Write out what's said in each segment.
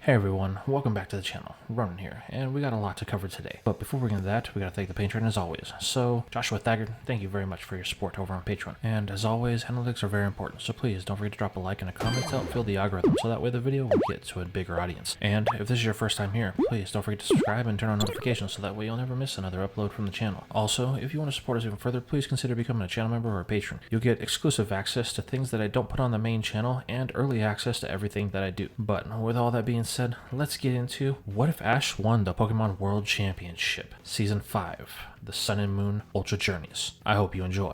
Hey everyone, welcome back to the channel. Ronan here, and we got a lot to cover today. But before we get into that, we gotta thank the Patreon as always. So, Joshua Thaggart, thank you very much for your support over on Patreon. And as always, analytics are very important, so please don't forget to drop a like and a comment to help fill the algorithm, so that way the video will get to a bigger audience. And if this is your first time here, please don't forget to subscribe and turn on notifications so that way you'll never miss another upload from the channel. Also, if you want to support us even further, please consider becoming a channel member or a patron. You'll get exclusive access to things that I don't put on the main channel, and early access to everything that I do. But with all that being said, let's get into what if Ash won the Pokemon World Championship, Season 5, the Sun and Moon Ultra Journeys. I hope you enjoy.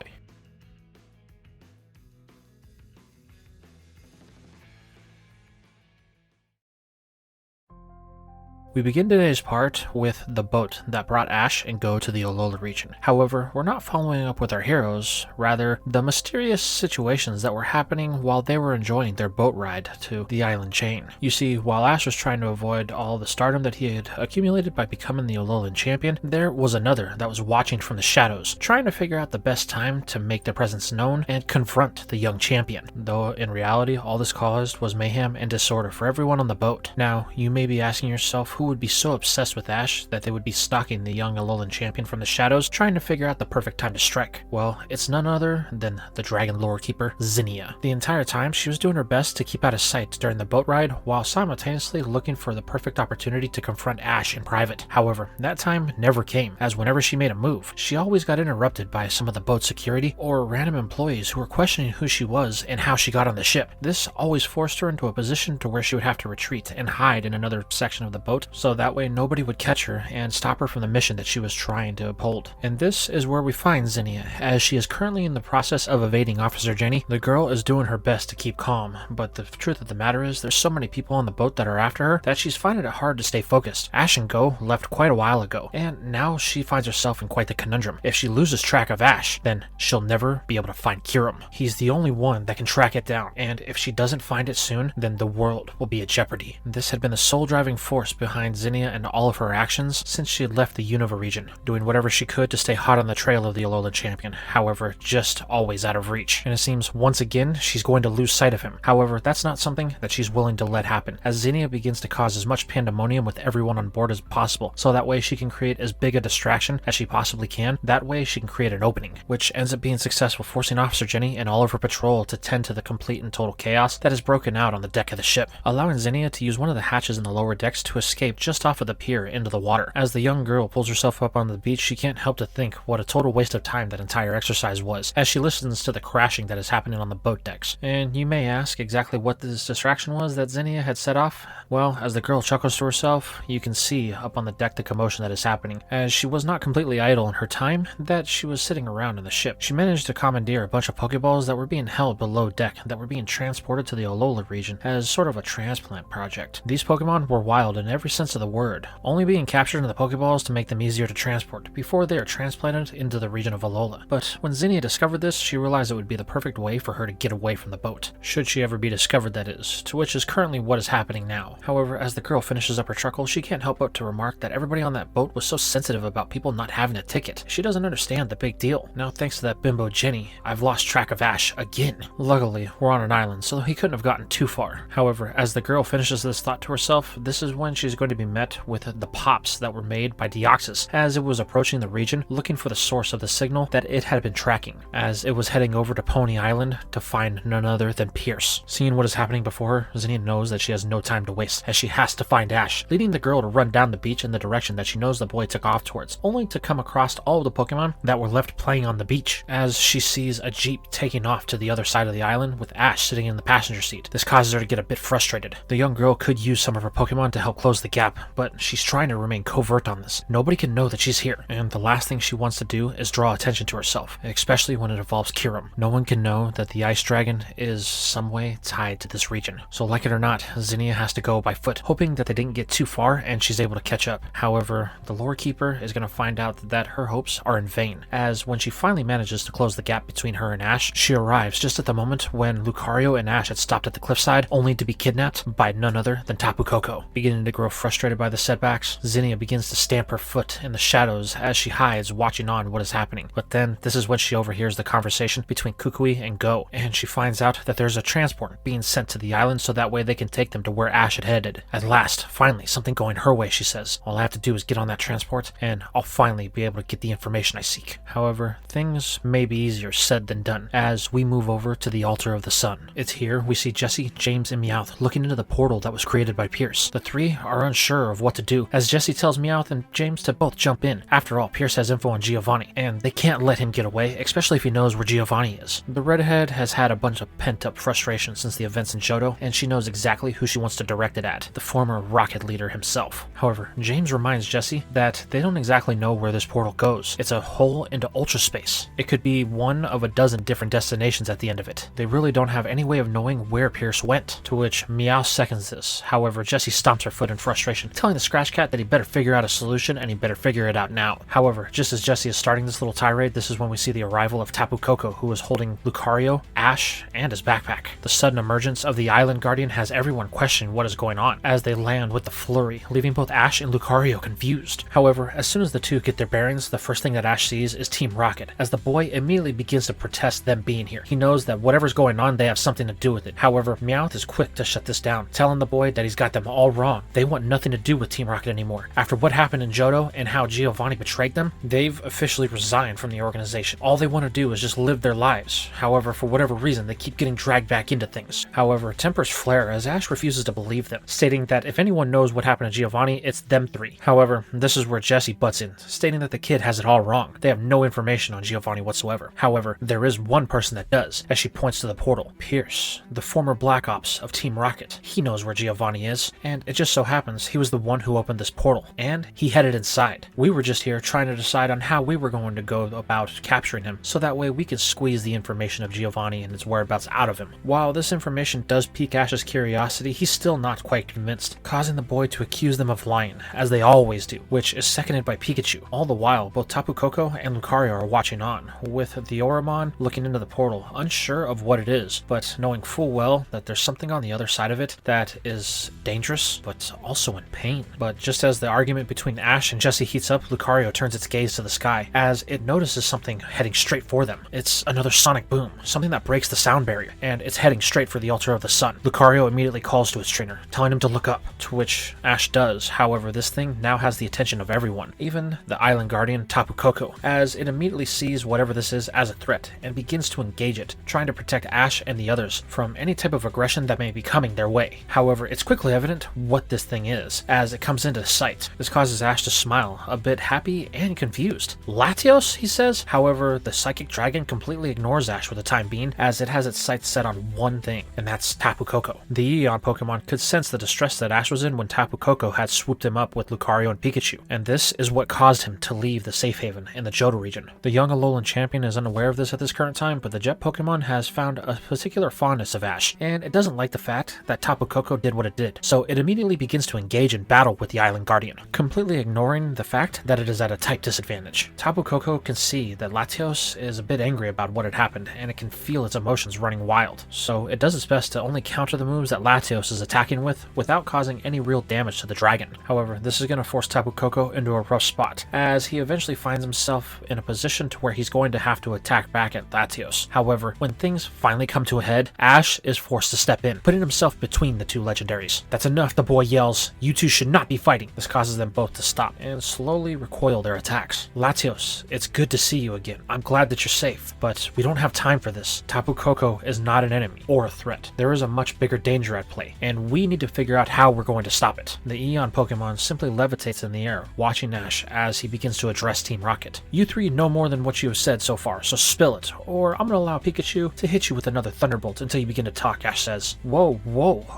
We begin today's part with the boat that brought Ash and Go to the Alola region. However, we're not following up with our heroes, rather the mysterious situations that were happening while they were enjoying their boat ride to the island chain. You see, while Ash was trying to avoid all the stardom that he had accumulated by becoming the Alolan champion, there was another that was watching from the shadows, trying to figure out the best time to make their presence known and confront the young champion. Though in reality, all this caused was mayhem and disorder for everyone on the boat. Now, you may be asking yourself, who would be so obsessed with Ash that they would be stalking the young Alolan champion from the shadows, trying to figure out the perfect time to strike? Well, it's none other than the dragon lore keeper, Zenia. The entire time, she was doing her best to keep out of sight during the boat ride, while simultaneously looking for the perfect opportunity to confront Ash in private. However, that time never came, as whenever she made a move, she always got interrupted by some of the boat security or random employees who were questioning who she was and how she got on the ship. This always forced her into a position to where she would have to retreat and hide in another section of the boat, so that way nobody would catch her and stop her from the mission that she was trying to uphold. And this is where we find Zenia, as she is currently in the process of evading Officer Jenny. The girl is doing her best to keep calm, but the truth of the matter is there's so many people on the boat that are after her that she's finding it hard to stay focused. Ash and Go left quite a while ago, and now she finds herself in quite the conundrum. If she loses track of Ash, then she'll never be able to find Kyurem. He's the only one that can track it down, and if she doesn't find it soon, then the world will be at jeopardy. This had been the sole driving force behind Zenia and all of her actions since she had left the Unova region, doing whatever she could to stay hot on the trail of the Alola champion, however, just always out of reach. And it seems once again she's going to lose sight of him. However, that's not something that she's willing to let happen, as Zenia begins to cause as much pandemonium with everyone on board as possible, so that way she can create as big a distraction as she possibly can. That way she can create an opening, which ends up being successful, forcing Officer Jenny and all of her patrol to tend to the complete and total chaos that has broken out on the deck of the ship, allowing Zenia to use one of the hatches in the lower decks to escape just off of the pier into the water. As the young girl pulls herself up on the beach, she can't help to think what a total waste of time that entire exercise was, as she listens to the crashing that is happening on the boat decks. And you may ask exactly what this distraction was that Zenia had set off. Well, as the girl chuckles to herself, you can see up on the deck the commotion that is happening, as she was not completely idle in her time that she was sitting around in the ship. She managed to commandeer a bunch of Pokeballs that were being held below deck that were being transported to the Alola region as sort of a transplant project. These Pokemon were wild in every sense of the word, only being captured in the Pokeballs to make them easier to transport before they are transplanted into the region of Alola. But when Zenia discovered this, she realized it would be the perfect way for her to get away from the boat, should she ever be discovered, that is, to which is currently what is happening now. However, as the girl finishes up her chuckle, she can't help but to remark that everybody on that boat was so sensitive about people not having a ticket. She doesn't understand the big deal. Now, thanks to that bimbo Jenny, I've lost track of Ash again. Luckily, we're on an island, so he couldn't have gotten too far. However, as the girl finishes this thought to herself, this is when she's going to be met with the pops that were made by Deoxys as it was approaching the region, looking for the source of the signal that it had been tracking, as it was heading over to Pony Island to find none other than Pierce. Seeing what is happening before her, Zenia knows that she has no time to waste, as she has to find Ash, leading the girl to run down the beach in the direction that she knows the boy took off towards, only to come across all of the Pokemon that were left playing on the beach, as she sees a Jeep taking off to the other side of the island with Ash sitting in the passenger seat. This causes her to get a bit frustrated. The young girl could use some of her Pokemon to help close the gap, but she's trying to remain covert on this. Nobody can know that she's here, and the last thing she wants to do is draw attention to herself, especially when it involves Kyurem. No one can know that the Ice Dragon is some way tied to this region. So like it or not, Zenia has to go by foot, hoping that they didn't get too far and she's able to catch up. However, the lore keeper is going to find out that her hopes are in vain, as when she finally manages to close the gap between her and Ash, she arrives just at the moment when Lucario and Ash had stopped at the cliffside, only to be kidnapped by none other than Tapu Koko. Beginning to grow frustrated by the setbacks, Zenia begins to stamp her foot in the shadows as she hides, watching on what is happening. But then, this is when she overhears the conversation between Kukui and Go, and she finds out that there's a transport being sent to the island so that way they can take them to where Ash had headed. At last, finally, something going her way, she says. All I have to do is get on that transport, and I'll finally be able to get the information I seek. However, things may be easier said than done, as we move over to the altar of the sun. It's here we see Jessie, James, and Meowth looking into the portal that was created by Pierce. The three are unsure of what to do, as Jessie tells Meowth and James to both jump in. After all, Pierce has info on Giovanni, and they can't let him get away, especially if he knows where Giovanni is. The redhead has had a bunch of pent-up frustration since the events in Johto, and she knows exactly who she wants to direct it at, the former Rocket leader himself. However, James reminds Jessie that they don't exactly know where this portal goes. It's a hole into ultra space. It could be one of a dozen different destinations at the end of it. They really don't have any way of knowing where Pierce went, to which Meow seconds this. However, Jessie stomps her foot in frustration, telling the Scratch Cat that he better figure out a solution and he better figure it out now. However, just as Jessie is starting this little tirade, this is when we see the arrival of Tapu Koko, who is holding Lucario, Ash, and his backpack. The sudden emergence of the Island Guardian has everyone questioning what is going on, as they land with the flurry, leaving both Ash and Lucario confused. However, as soon as the two get their bearings, the first thing that Ash sees is Team Rocket, as the boy immediately begins to protest them being here. He knows that whatever's going on, they have something to do with it. However, Meowth is quick to shut this down, telling the boy that he's got them all wrong. They want nothing to do with Team Rocket anymore. After what happened in Johto and how Giovanni betrayed them, they've officially resigned from the organization. All they want to do is just live their lives. However, for whatever reason, they keep getting dragged back into things. However, tempers flare as Ash refuses to believe them, stating that if anyone knows what happened to Giovanni, it's them three. However, this is where Jessie butts in, stating that the kid has it all wrong. They have no information on Giovanni whatsoever. However, there is one person that does, as she points to the portal. Pierce, the former Black Ops of Team Rocket. He knows where Giovanni is, and it just so happens he was the one who opened this portal, and he headed inside. We were just here trying to decide on how we were going to go about capturing him, so that way we could squeeze the information of Giovanni and his whereabouts out of him. While this information does pique Ash's curiosity, he's still not quite convinced, causing the boy to accuse them of lying, as they always do, which is seconded by Pikachu. All the while, both Tapu Koko and Lucario are watching on, with the Oromon looking into the portal, unsure of what it is, but knowing full well that there's something on the other side of it that is dangerous, but also in pain. But just as the argument between Ash and Jessie heats up, Lucario turns its gaze to the sky, as it notices something heading straight for them. It's another sonic boom, something that breaks the sound barrier, and it's heading straight for the altar of the sun. Lucario immediately calls to its trainer, telling him to look up, to which Ash does. However, this thing now has the attention of everyone, even the Island Guardian Tapu Koko, as it immediately sees whatever this is as a threat and begins to engage it, trying to protect Ash and the others from any type of aggression that may be coming their way. However, it's quickly evident what this thing is, as it comes into sight. This causes Ash to smile, a bit happy and confused. Latios, he says. However, the Psychic Dragon completely ignores Ash for the time being, as it has its sights set on one thing, and that's Tapu Koko. The Eon Pokemon could sense the distress that Ash was in when Tapu Koko had swooped him up with Lucario and Pikachu, and this is what caused him to leave the safe haven in the Johto region. The young Alolan champion is unaware of this at this current time, but the Jet Pokemon has found a particular fondness of Ash, and it doesn't like the fact that Tapu Koko did what it did, so it immediately begins to engage in battle with the Island Guardian, completely ignoring the fact that it is at a type disadvantage. Tapu Koko can see that Latios is a bit angry about what had happened, and it can feel its emotions running wild, so it does its best to only counter the moves that Latios is attacking with without causing any real damage to the dragon. However, this is going to force Tapu Koko into a rough spot, as he eventually finds himself in a position to where he's going to have to attack back at Latios. However, when things finally come to a head, Ash is forced to step in, putting himself between the two legendaries. That's enough, the boy yells. You two should not be fighting. This causes them both to stop and slowly recoil their attacks. Latios, it's good to see you again. I'm glad that you're safe, but we don't have time for this. Tapu Koko is not an enemy or a threat. There is a much bigger danger at play, and we need to figure out how we're going to stop it. The Eon Pokemon simply levitates in the air, watching Ash as he begins to address Team Rocket. You three know more than what you have said so far, so spill it, or I'm gonna allow Pikachu to hit you with another Thunderbolt until you begin to talk, Ash says. Whoa,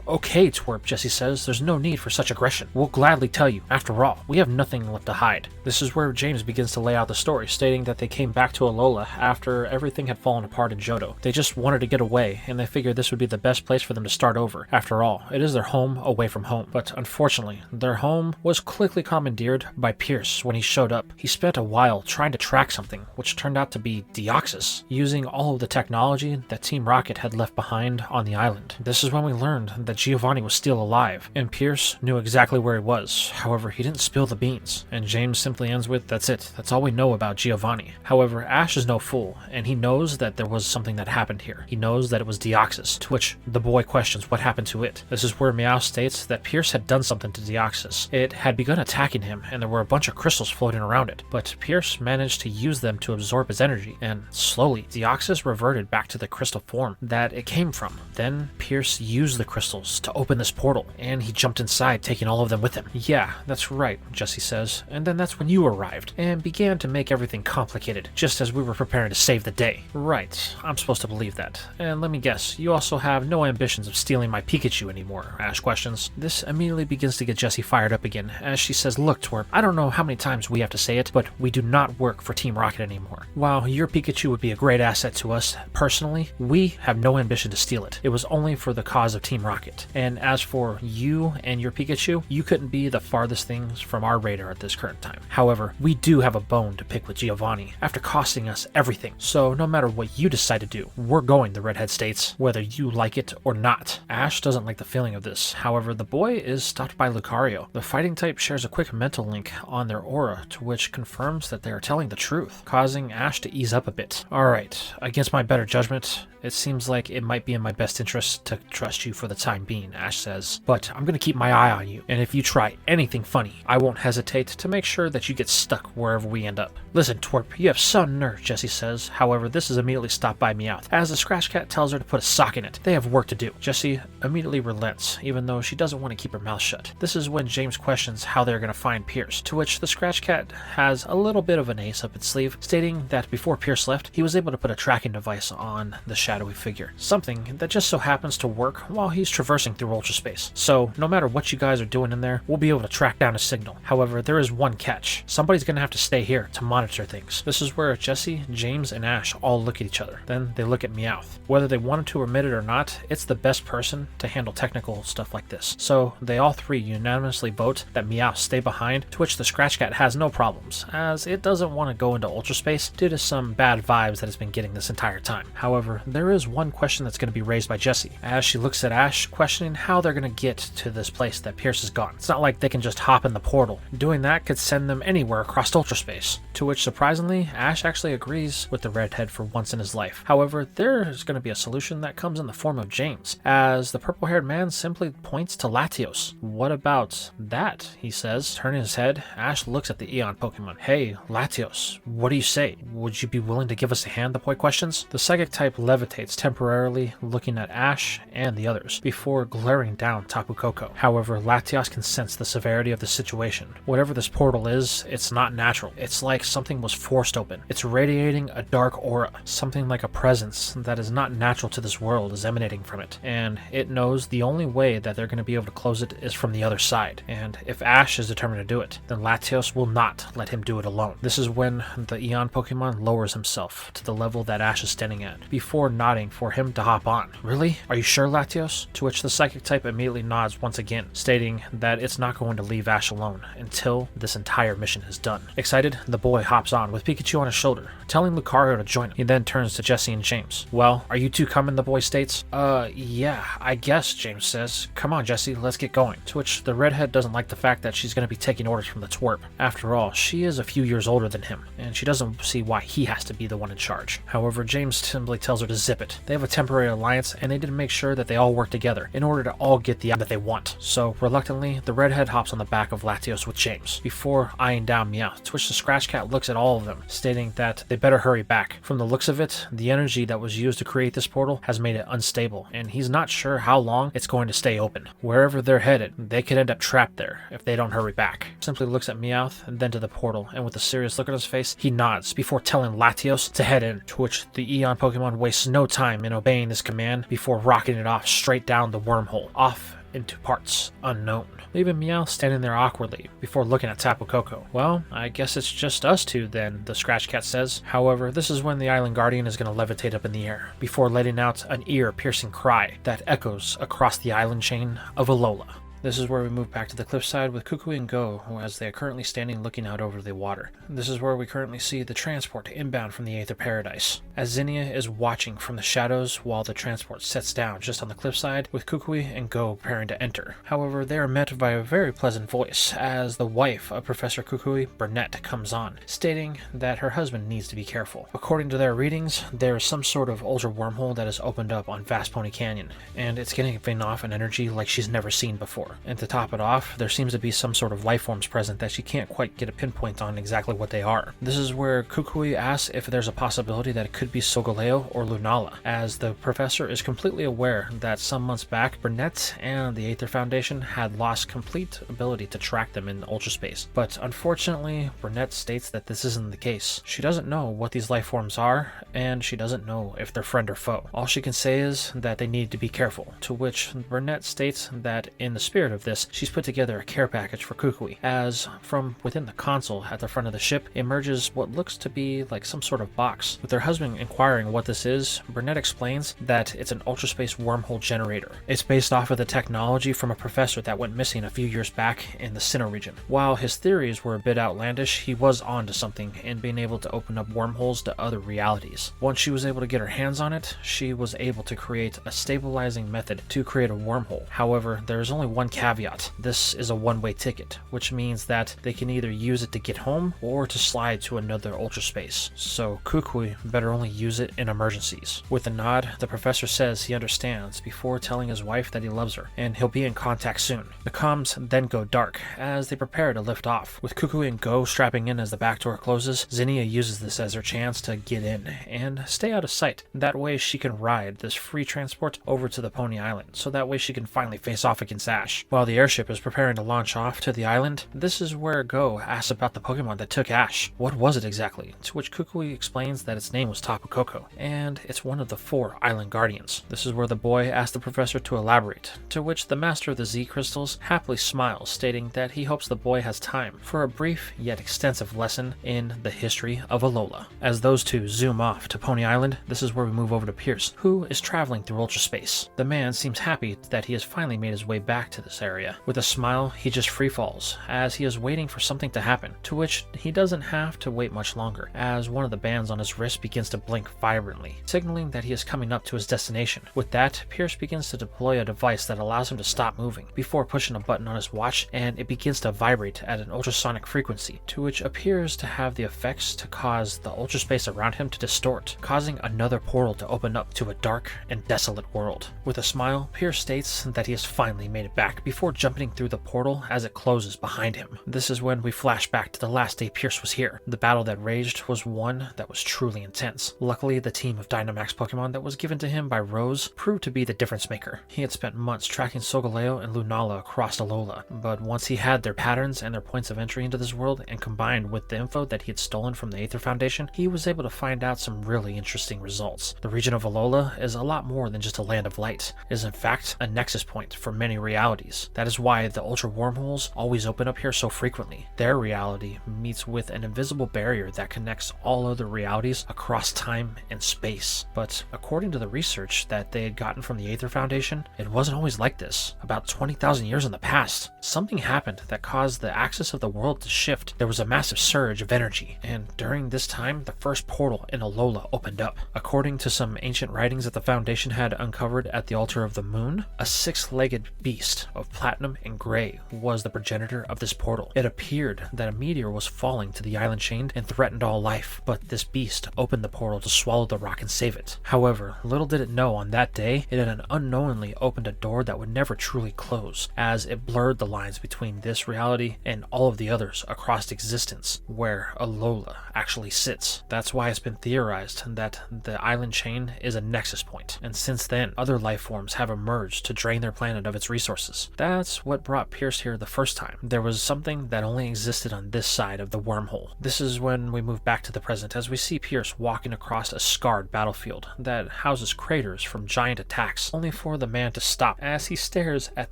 okay, Twerp, Jessie says. There's no need for such aggression. We'll gladly tell you. After all, we have nothing left to hide. This is where James begins to lay out the story, stating that they came back to Alola after everything had fallen apart in Johto. They just wanted to get away, and they figured this would be the best place for them to start over. After all, it is their home away from home. But unfortunately, their home was quickly commandeered by Pierce when he showed up. He spent a while trying to track something, which turned out to be Deoxys, using all of the technology that Team Rocket had left behind on the island. This is when we learned that Giovanni was still alive, and Pierce knew exactly where he was. However, he didn't spill the beans. And James simply ends with, that's it. That's all we know about Giovanni. However, Ash is no fool, and he knows that there was something that happened here. He knows that it was Deoxys, to which the boy questions what happened to it. This is where Meow states that Pierce had done something to Deoxys. It had begun attacking him, and there were a bunch of crystals floating around it, but Pierce managed to use them to absorb his energy, and slowly, Deoxys reverted back to the crystal form that it came from. Then, Pierce used the crystals to open this portal, and he jumped inside, taking all of them with him. Yeah, that's right, Jesse says, and then that's when you arrived, and began to make everything complicated, just as we were preparing to save the day. Right, I'm supposed to believe that. And let me guess, you also have no ambitions of stealing my Pikachu anymore, Ash questions. This immediately begins to get Jessie fired up again, as she says, look, Twerp, I don't know how many times we have to say it, but we do not work for Team Rocket anymore. While your Pikachu would be a great asset to us, personally, we have no ambition to steal it. It was only for the cause of Team Rocket. And as for you and your Pikachu, you couldn't be the farthest things from our radar at this current time. However, we do have a bone to pick with Giovanni, after costing us everything. So no matter what you decide to do, we're going, the redhead states, whether you like it or not. Ash doesn't like the feeling of this. However, the boy is stopped by Lucario. The fighting type shares a quick mental link on their aura, to which confirms that they are telling the truth, causing Ash to ease up a bit. Alright, against my better judgment, it seems like it might be in my best interest to trust you for the time being, Ash says, but I'm gonna keep my eye on you, and if you try anything funny, I won't hesitate to make sure that you get stuck wherever we end up. Listen, Twerp, you have some nerve, Jessie says. However, this is immediately stopped by Meowth, as the Scratch Cat tells her to put a sock in it. They have work to do. Jessie immediately relents, even though she doesn't want to keep her mouth shut. This is when James questions how they're going to find Pierce, to which the Scratch Cat has a little bit of an ace up its sleeve, stating that before Pierce left, he was able to put a tracking device on the shadowy figure, something that just so happens to work while he's traversing through ultra space. So, no matter what you guys are doing in there, we'll be able to track down a signal. However, there is one catch. Somebody's going to have to stay here to monitor things. This is where Jessie, James, and Ash all look at each other. Then they look at Meowth. Whether they wanted to admit it or not, it's the best person to handle technical stuff like this. So they all three unanimously vote that Meowth stay behind, to which the Scratch Cat has no problems, as it doesn't want to go into ultra space due to some bad vibes that it's been getting this entire time. However, there is one question that's going to be raised by Jessie, as she looks at Ash, questioning how they're going to get to this place that Pierce is gone. It's not like they can just hop in the portal. Doing that could send them anywhere across ultra space, to which surprisingly, Ash actually agrees with the redhead for once in his life. However, there's going to be a solution that comes in the form of James, as the purple-haired man simply points to Latios. What about that? He says. Turning his head, Ash looks at the Eon Pokemon. Hey, Latios, what do you say? Would you be willing to give us a hand? The boy questions. The psychic type levitates temporarily, looking at Ash and the others, before glaring down Tapu Koko. However, Latios can sense the severity of the situation. Whatever this portal is, it's not natural. It's like something was forced open. It's radiating a dark aura. Something like a presence that is not natural to this world is emanating from it. And it knows the only way that they're going to be able to close it is from the other side. And if Ash is determined to do it, then Latios will not let him do it alone. This is when the Eon Pokemon lowers himself to the level that Ash is standing at, before nodding for him to hop on. Really? Are you sure, Latios? To which the psychic type immediately nods once again, stating that it's not going to leave Ash alone until this entire mission is done. Excited, the boy hops on with Pikachu on his shoulder, telling Lucario to join him. He then turns to Jessie and James. Well, are you two coming? The boy states. Yeah, I guess, James says. Come on, Jessie, let's get going. To which the redhead doesn't like the fact that she's going to be taking orders from the twerp. After all, she is a few years older than him, and she doesn't see why he has to be the one in charge. However, James simply tells her to zip it. They have a temporary alliance, and they need to make sure that they all work together in order to all get the outcome that they want. So, reluctantly, the redhead hops on the back of Latios with James, before eyeing down Meowth, to which the Scratch Cat looks at all of them, stating that they better hurry back. From the looks of it, the energy that was used to create this portal has made it unstable, and he's not sure how long it's going to stay open. Wherever they're headed, they could end up trapped there if they don't hurry back. Simply looks at Meowth and then to the portal, and with a serious look on his face, he nods before telling Latios to head in, to which the Eon Pokemon wastes no time in obeying this command before rocketing it off straight down the wormhole, off into parts unknown, leaving Meowth standing there awkwardly before looking at Tapu Koko. Well, I guess it's just us two then, the Scratch Cat says. However, this is when the Island Guardian is going to levitate up in the air, before letting out an ear-piercing cry that echoes across the island chain of Alola. This is where we move back to the cliffside with Kukui and Go as they are currently standing looking out over the water. This is where we currently see the transport inbound from the Aether Paradise, as Zenia is watching from the shadows while the transport sets down just on the cliffside with Kukui and Go preparing to enter. However, they are met by a very pleasant voice as the wife of Professor Kukui, Burnett, comes on, stating that her husband needs to be careful. According to their readings, there is some sort of ultra wormhole that has opened up on Vast Pony Canyon, and it's giving off an energy like she's never seen before. And to top it off, there seems to be some sort of life forms present that she can't quite get a pinpoint on exactly what they are. This is where Kukui asks if there's a possibility that it could be Solgaleo or Lunala, as the professor is completely aware that some months back, Burnett and the Aether Foundation had lost complete ability to track them in ultra space. But unfortunately, Burnett states that this isn't the case. She doesn't know what these life forms are, and she doesn't know if they're friend or foe. All she can say is that they need to be careful, to which Burnett states that in the spirit of this, she's put together a care package for Kukui, as from within the console at the front of the ship emerges what looks to be like some sort of box. With her husband inquiring what this is, Burnett explains that it's an ultra space wormhole generator. It's based off of the technology from a professor that went missing a few years back in the Sinnoh region. While his theories were a bit outlandish, he was onto something in being able to open up wormholes to other realities. Once she was able to get her hands on it, she was able to create a stabilizing method to create a wormhole. However, there is only one caveat. This is a one-way ticket, which means that they can either use it to get home or to slide to another ultra space. So Kukui better only use it in emergencies. With a nod, the professor says he understands before telling his wife that he loves her, and he'll be in contact soon. The comms then go dark as they prepare to lift off. With Kukui and Go strapping in as the back door closes, Zenia uses this as her chance to get in and stay out of sight. That way she can ride this free transport over to the Pony Island, so that way she can finally face off against Ash. While the airship is preparing to launch off to the island, this is where Go asks about the Pokemon that took Ash. What was it exactly? To which Kukui explains that its name was Tapu Koko, and it's one of the 4 island guardians. This is where the boy asks the professor to elaborate, to which the master of the Z crystals happily smiles, stating that he hopes the boy has time for a brief yet extensive lesson in the history of Alola. As those two zoom off to Pony Island, this is where we move over to Pierce, who is traveling through ultra space. The man seems happy that he has finally made his way back to this area. With a smile, he just free falls, as he is waiting for something to happen, to which he doesn't have to wait much longer, as one of the bands on his wrist begins to blink vibrantly, signaling that he is coming up to his destination. With that, Pierce begins to deploy a device that allows him to stop moving, before pushing a button on his watch, and it begins to vibrate at an ultrasonic frequency, to which appears to have the effects to cause the ultra space around him to distort, causing another portal to open up to a dark and desolate world. With a smile, Pierce states that he has finally made it back before jumping through the portal as it closes behind him. This is when we flash back to the last day Pierce was here. The battle that raged was one that was truly intense. Luckily, the team of Dynamax Pokemon that was given to him by Rose proved to be the difference maker. He had spent months tracking Solgaleo and Lunala across Alola, but once he had their patterns and their points of entry into this world, and combined with the info that he had stolen from the Aether Foundation, he was able to find out some really interesting results. The region of Alola is a lot more than just a land of light. It is in fact a nexus point for many realities. That is why the ultra wormholes always open up here so frequently. Their reality meets with an invisible barrier that connects all other realities across time and space. But according to the research that they had gotten from the Aether Foundation, it wasn't always like this. About 20,000 years in the past, something happened that caused the axis of the world to shift. There was a massive surge of energy, and during this time, the first portal in Alola opened up. According to some ancient writings that the Foundation had uncovered at the altar of the moon, a 6-legged beast of platinum and gray was the progenitor of this portal. It appeared that a meteor was falling to the island chain and threatened all life, but this beast opened the portal to swallow the rock and save it. However, little did it know on that day, it had unknowingly opened a door that would never truly close, as it blurred the lines between this reality and all of the others across existence, where Alola actually sits. That's why it's been theorized that the island chain is a nexus point, and since then, other life forms have emerged to drain their planet of its resources. That's what brought Pierce here the first time. There was something that only existed on this side of the wormhole. This is when we move back to the present, as we see Pierce walking across a scarred battlefield that houses craters from giant attacks, only for the man to stop as he stares at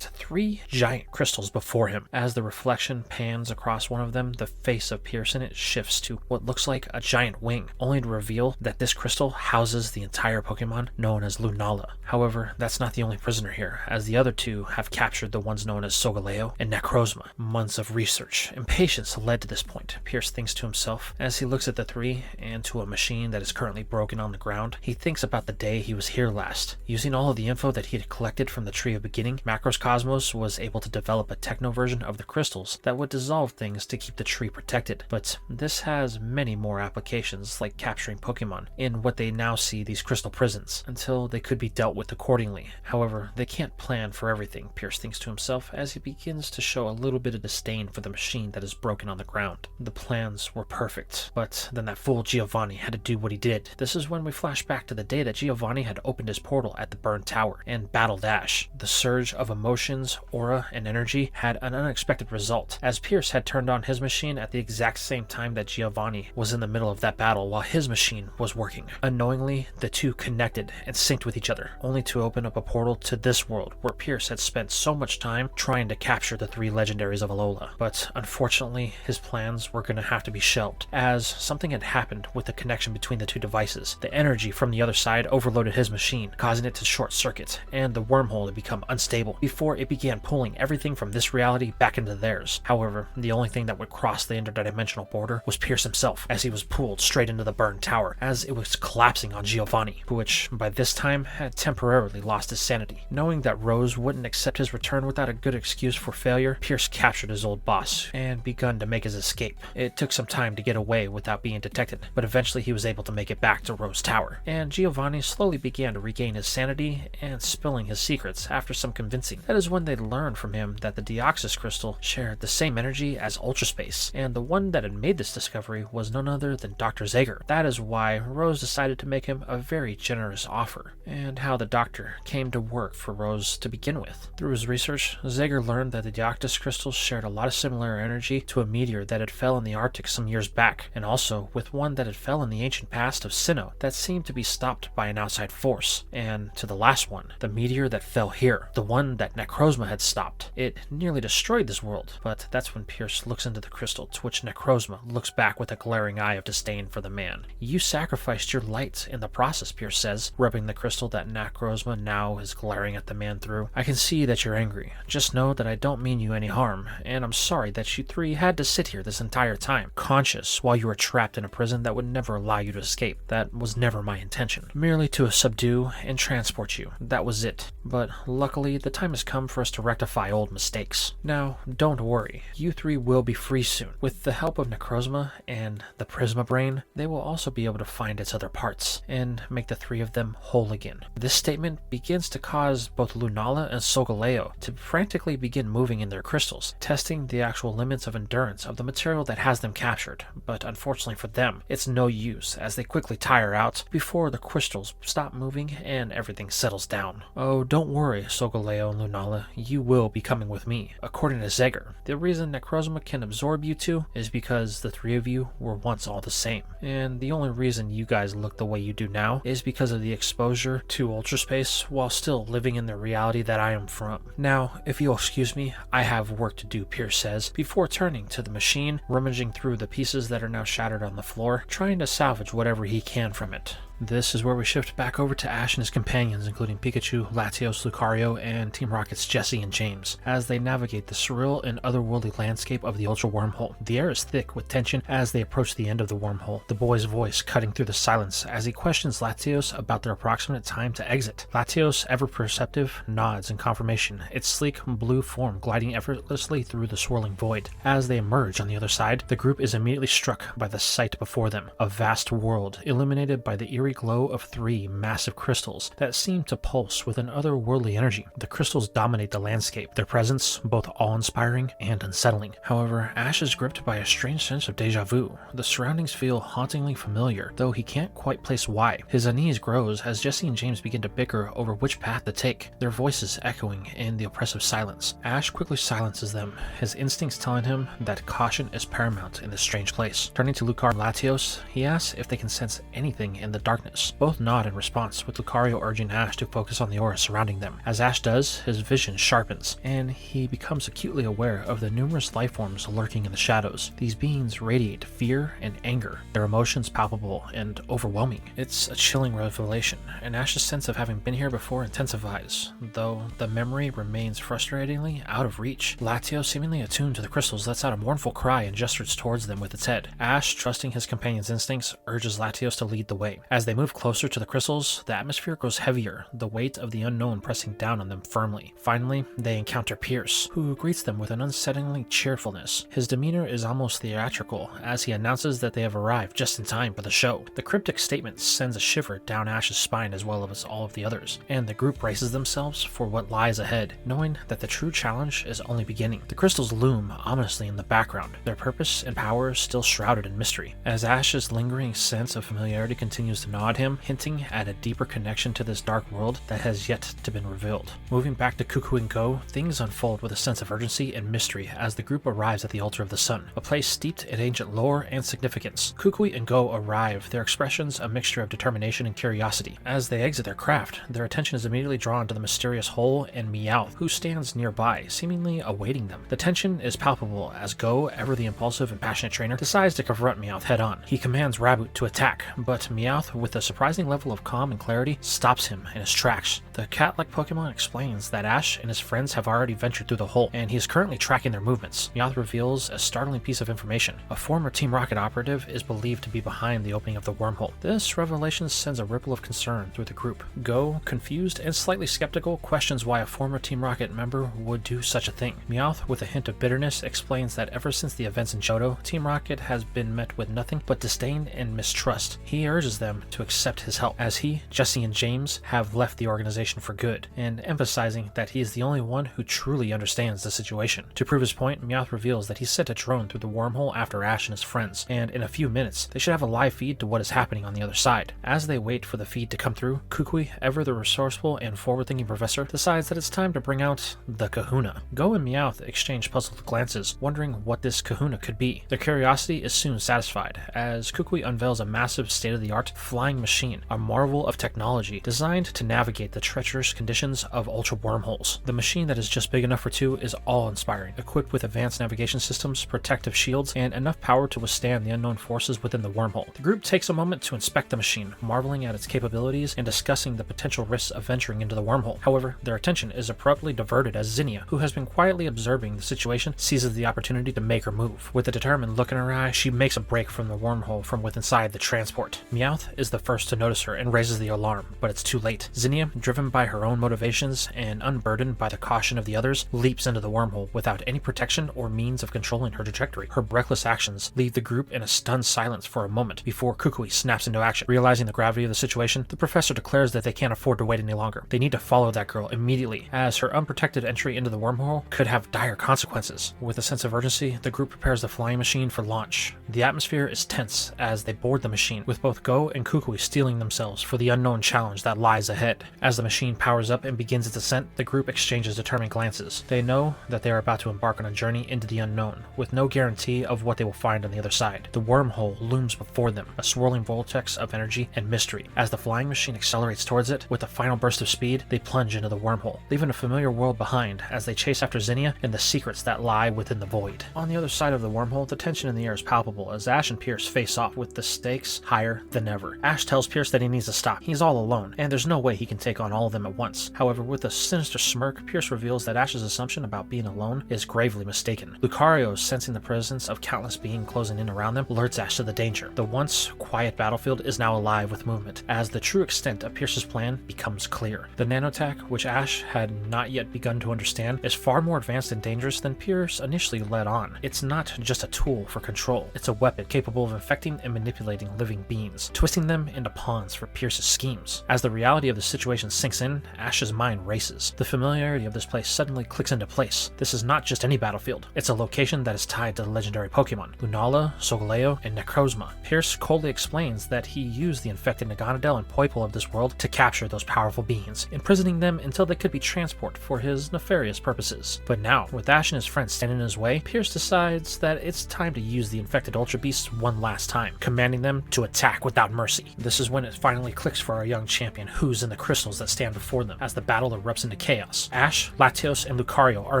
3 giant crystals before him. As the reflection pans across one of them, the face of Pierce in it shifts to what looks like a giant wing, only to reveal that this crystal houses the entire Pokemon known as Lunala. However, that's not the only prisoner here, as the other 2 have captured captured the ones known as Solgaleo and Necrozma. Months of research and patience led to this point, Pierce thinks to himself as he looks at the three and to a machine that is currently broken on the ground. He thinks about the day he was here last. Using all of the info that he had collected from the Tree of Beginning, Macrocosmos was able to develop a techno version of the crystals that would dissolve things to keep the tree protected. But this has many more applications, like capturing Pokemon in what they now see these crystal prisons, until they could be dealt with accordingly. However, they can't plan for everything, Pierce thinks to himself as he begins to show a little bit of disdain for the machine that is broken on the ground. The plans were perfect, but then that fool Giovanni had to do what he did. This is when we flash back to the day that Giovanni had opened his portal at the burned tower and battled Ash. The surge of emotions, aura, and energy had an unexpected result, as Pierce had turned on his machine at the exact same time that Giovanni was in the middle of that battle while his machine was working. Unknowingly, the two connected and synced with each other, only to open up a portal to this world where Pierce had spent so much time trying to capture the three legendaries of Alola. But unfortunately, his plans were going to have to be shelved, as something had happened with the connection between the two devices. The energy from the other side overloaded his machine, causing it to short circuit and the wormhole to become unstable before it began pulling everything from this reality back into theirs. However, the only thing that would cross the interdimensional border was Pierce himself, as he was pulled straight into the burned tower as it was collapsing on Giovanni, which by this time had temporarily lost his sanity. Knowing that Rose wouldn't accept his return without a good excuse for failure, Pierce captured his old boss and begun to make his escape. It took some time to get away without being detected, but eventually he was able to make it back to Rose Tower, and Giovanni slowly began to regain his sanity and spilling his secrets after some convincing. That is when they learned from him that the Deoxys crystal shared the same energy as Ultraspace, and the one that had made this discovery was none other than Dr. Zager. That is why Rose decided to make him a very generous offer, and how the doctor came to work for Rose to begin with. Through his research, Zager learned that the Deoxys crystals shared a lot of similar energy to a meteor that had fell in the Arctic some years back, and also with one that had fell in the ancient past of Sinnoh that seemed to be stopped by an outside force, and to the last one, the meteor that fell here, the one that Necrozma had stopped. It nearly destroyed this world, but that's when Pierce looks into the crystal, to which Necrozma looks back with a glaring eye of disdain for the man. You sacrificed your light in the process, Pierce says, rubbing the crystal that Necrozma now is glaring at the man through. I can see that you're angry. Just know that I don't mean you any harm, and I'm sorry that you three had to sit here this entire time, conscious while you were trapped in a prison that would never allow you to escape. That was never my intention. Merely to subdue and transport you. That was it. But luckily, the time has come for us to rectify old mistakes. Now, don't worry. You three will be free soon. With the help of Necrozma and the Prisma Brain, they will also be able to find its other parts and make the three of them whole again. This statement begins to cause both Lunala and Solgaleo to frantically begin moving in their crystals, testing the actual limits of endurance of the material that has them captured. But unfortunately for them, it's no use, as they quickly tire out before the crystals stop moving and everything settles down. Oh, don't worry, Solgaleo and Lunala, you will be coming with me. According to Zager, the reason Necrozma can absorb you two is because the three of you were once all the same, and the only reason you guys look the way you do now is because of the exposure to Ultraspace while still living in the reality that I am from. Now, if you'll excuse me, I have work to do, Pierce says, before turning to the machine, rummaging through the pieces that are now shattered on the floor, trying to salvage whatever he can from it. This is where we shift back over to Ash and his companions, including Pikachu, Latios, Lucario, and Team Rocket's Jesse and James, as they navigate the surreal and otherworldly landscape of the Ultra Wormhole. The air is thick with tension as they approach the end of the wormhole, the boy's voice cutting through the silence as he questions Latios about their approximate time to exit. Latios, ever perceptive, nods in confirmation, its sleek blue form gliding effortlessly through the swirling void. As they emerge on the other side, the group is immediately struck by the sight before them, a vast world illuminated by the eerie glow of three massive crystals that seem to pulse with an otherworldly energy. The crystals dominate the landscape, their presence both awe-inspiring and unsettling. However, Ash is gripped by a strange sense of deja vu. The surroundings feel hauntingly familiar, though he can't quite place why. His unease grows as Jesse and James begin to bicker over which path to take, their voices echoing in the oppressive silence. Ash quickly silences them, his instincts telling him that caution is paramount in this strange place. Turning to Lucario and Latios, he asks if they can sense anything in the dark darkness. Both nod in response, with Lucario urging Ash to focus on the aura surrounding them. As Ash does, his vision sharpens, and he becomes acutely aware of the numerous life forms lurking in the shadows. These beings radiate fear and anger, their emotions palpable and overwhelming. It's a chilling revelation, and Ash's sense of having been here before intensifies, though the memory remains frustratingly out of reach. Latios, seemingly attuned to the crystals, lets out a mournful cry and gestures towards them with its head. Ash, trusting his companion's instincts, urges Latios to lead the way. As they move closer to the crystals, the atmosphere grows heavier, the weight of the unknown pressing down on them firmly. Finally, they encounter Pierce, who greets them with an unsettlingly cheerfulness. His demeanor is almost theatrical, as he announces that they have arrived just in time for the show. The cryptic statement sends a shiver down Ash's spine as well as all of the others, and the group braces themselves for what lies ahead, knowing that the true challenge is only beginning. The crystals loom ominously in the background, their purpose and power still shrouded in mystery. As Ash's lingering sense of familiarity continues to nod him, hinting at a deeper connection to this dark world that has yet to be revealed. Moving back to Koko and Go, things unfold with a sense of urgency and mystery as the group arrives at the Altar of the Sun, a place steeped in ancient lore and significance. Koko and Go arrive, their expressions a mixture of determination and curiosity. As they exit their craft, their attention is immediately drawn to the mysterious Hole and Meowth, who stands nearby, seemingly awaiting them. The tension is palpable as Go, ever the impulsive and passionate trainer, decides to confront Meowth head-on. He commands Raboot to attack, but Meowth, with a surprising level of calm and clarity, stops him in his tracks. The cat-like Pokemon explains that Ash and his friends have already ventured through the hole, and he is currently tracking their movements. Meowth reveals a startling piece of information. A former Team Rocket operative is believed to be behind the opening of the wormhole. This revelation sends a ripple of concern through the group. Go, confused and slightly skeptical, questions why a former Team Rocket member would do such a thing. Meowth, with a hint of bitterness, explains that ever since the events in Johto, Team Rocket has been met with nothing but disdain and mistrust. He urges them to accept his help, as he, Jesse, and James have left the organization for good, and emphasizing that he is the only one who truly understands the situation. To prove his point, Meowth reveals that he sent a drone through the wormhole after Ash and his friends, and in a few minutes, they should have a live feed to what is happening on the other side. As they wait for the feed to come through, Kukui, ever the resourceful and forward-thinking professor, decides that it's time to bring out the kahuna. Go and Meowth exchange puzzled glances, wondering what this kahuna could be. Their curiosity is soon satisfied, as Kukui unveils a massive state-of-the-art flying machine, a marvel of technology designed to navigate the treacherous conditions of ultra wormholes. The machine that is just big enough for two is awe-inspiring, equipped with advanced navigation systems, protective shields, and enough power to withstand the unknown forces within the wormhole. The group takes a moment to inspect the machine, marveling at its capabilities and discussing the potential risks of venturing into the wormhole. However, their attention is abruptly diverted as Zenia, who has been quietly observing the situation, seizes the opportunity to make her move. With a determined look in her eye, she makes a break from the wormhole from within inside the transport. Meowth is the first to notice her and raises the alarm, but it's too late. Zenia, driven by her own motivations and unburdened by the caution of the others, leaps into the wormhole without any protection or means of controlling her trajectory. Her reckless actions leave the group in a stunned silence for a moment before Kukui snaps into action. Realizing the gravity of the situation, the professor declares that they can't afford to wait any longer. They need to follow that girl immediately, as her unprotected entry into the wormhole could have dire consequences. With a sense of urgency, the group prepares the flying machine for launch. The atmosphere is tense as they board the machine, with both Go and Kukui steeling themselves for the unknown challenge that lies ahead. As the machine powers up and begins its ascent, the group exchanges determined glances. They know that they are about to embark on a journey into the unknown, with no guarantee of what they will find on the other side. The wormhole looms before them, a swirling vortex of energy and mystery. As the flying machine accelerates towards it, with a final burst of speed, they plunge into the wormhole, leaving a familiar world behind as they chase after Zenia and the secrets that lie within the void. On the other side of the wormhole, the tension in the air is palpable as Ash and Pierce face off, with the stakes higher than ever. Ash tells Pierce that he needs to stop. He's all alone, and there's no way he can take on all of them at once. However, with a sinister smirk, Pierce reveals that Ash's assumption about being alone is gravely mistaken. Lucario, sensing the presence of countless beings closing in around them, alerts Ash to the danger. The once quiet battlefield is now alive with movement, as the true extent of Pierce's plan becomes clear. The nanotech, which Ash had not yet begun to understand, is far more advanced and dangerous than Pierce initially led on. It's not just a tool for control, it's a weapon capable of infecting and manipulating living beings, twisting them into pawns for Pierce's schemes. As the reality of the situation sinks in, Ash's mind races. The familiarity of this place suddenly clicks into place. This is not just any battlefield, it's a location that is tied to the legendary Pokémon, Lunala, Solgaleo, and Necrozma. Pierce coldly explains that he used the infected Naganadel and Poipole of this world to capture those powerful beings, imprisoning them until they could be transported for his nefarious purposes. But now, with Ash and his friends standing in his way, Pierce decides that it's time to use the infected Ultra Beasts one last time, commanding them to attack without mercy. empty. This is when it finally clicks for our young champion who's in the crystals that stand before them as the battle erupts into chaos. Ash, Latios, and Lucario are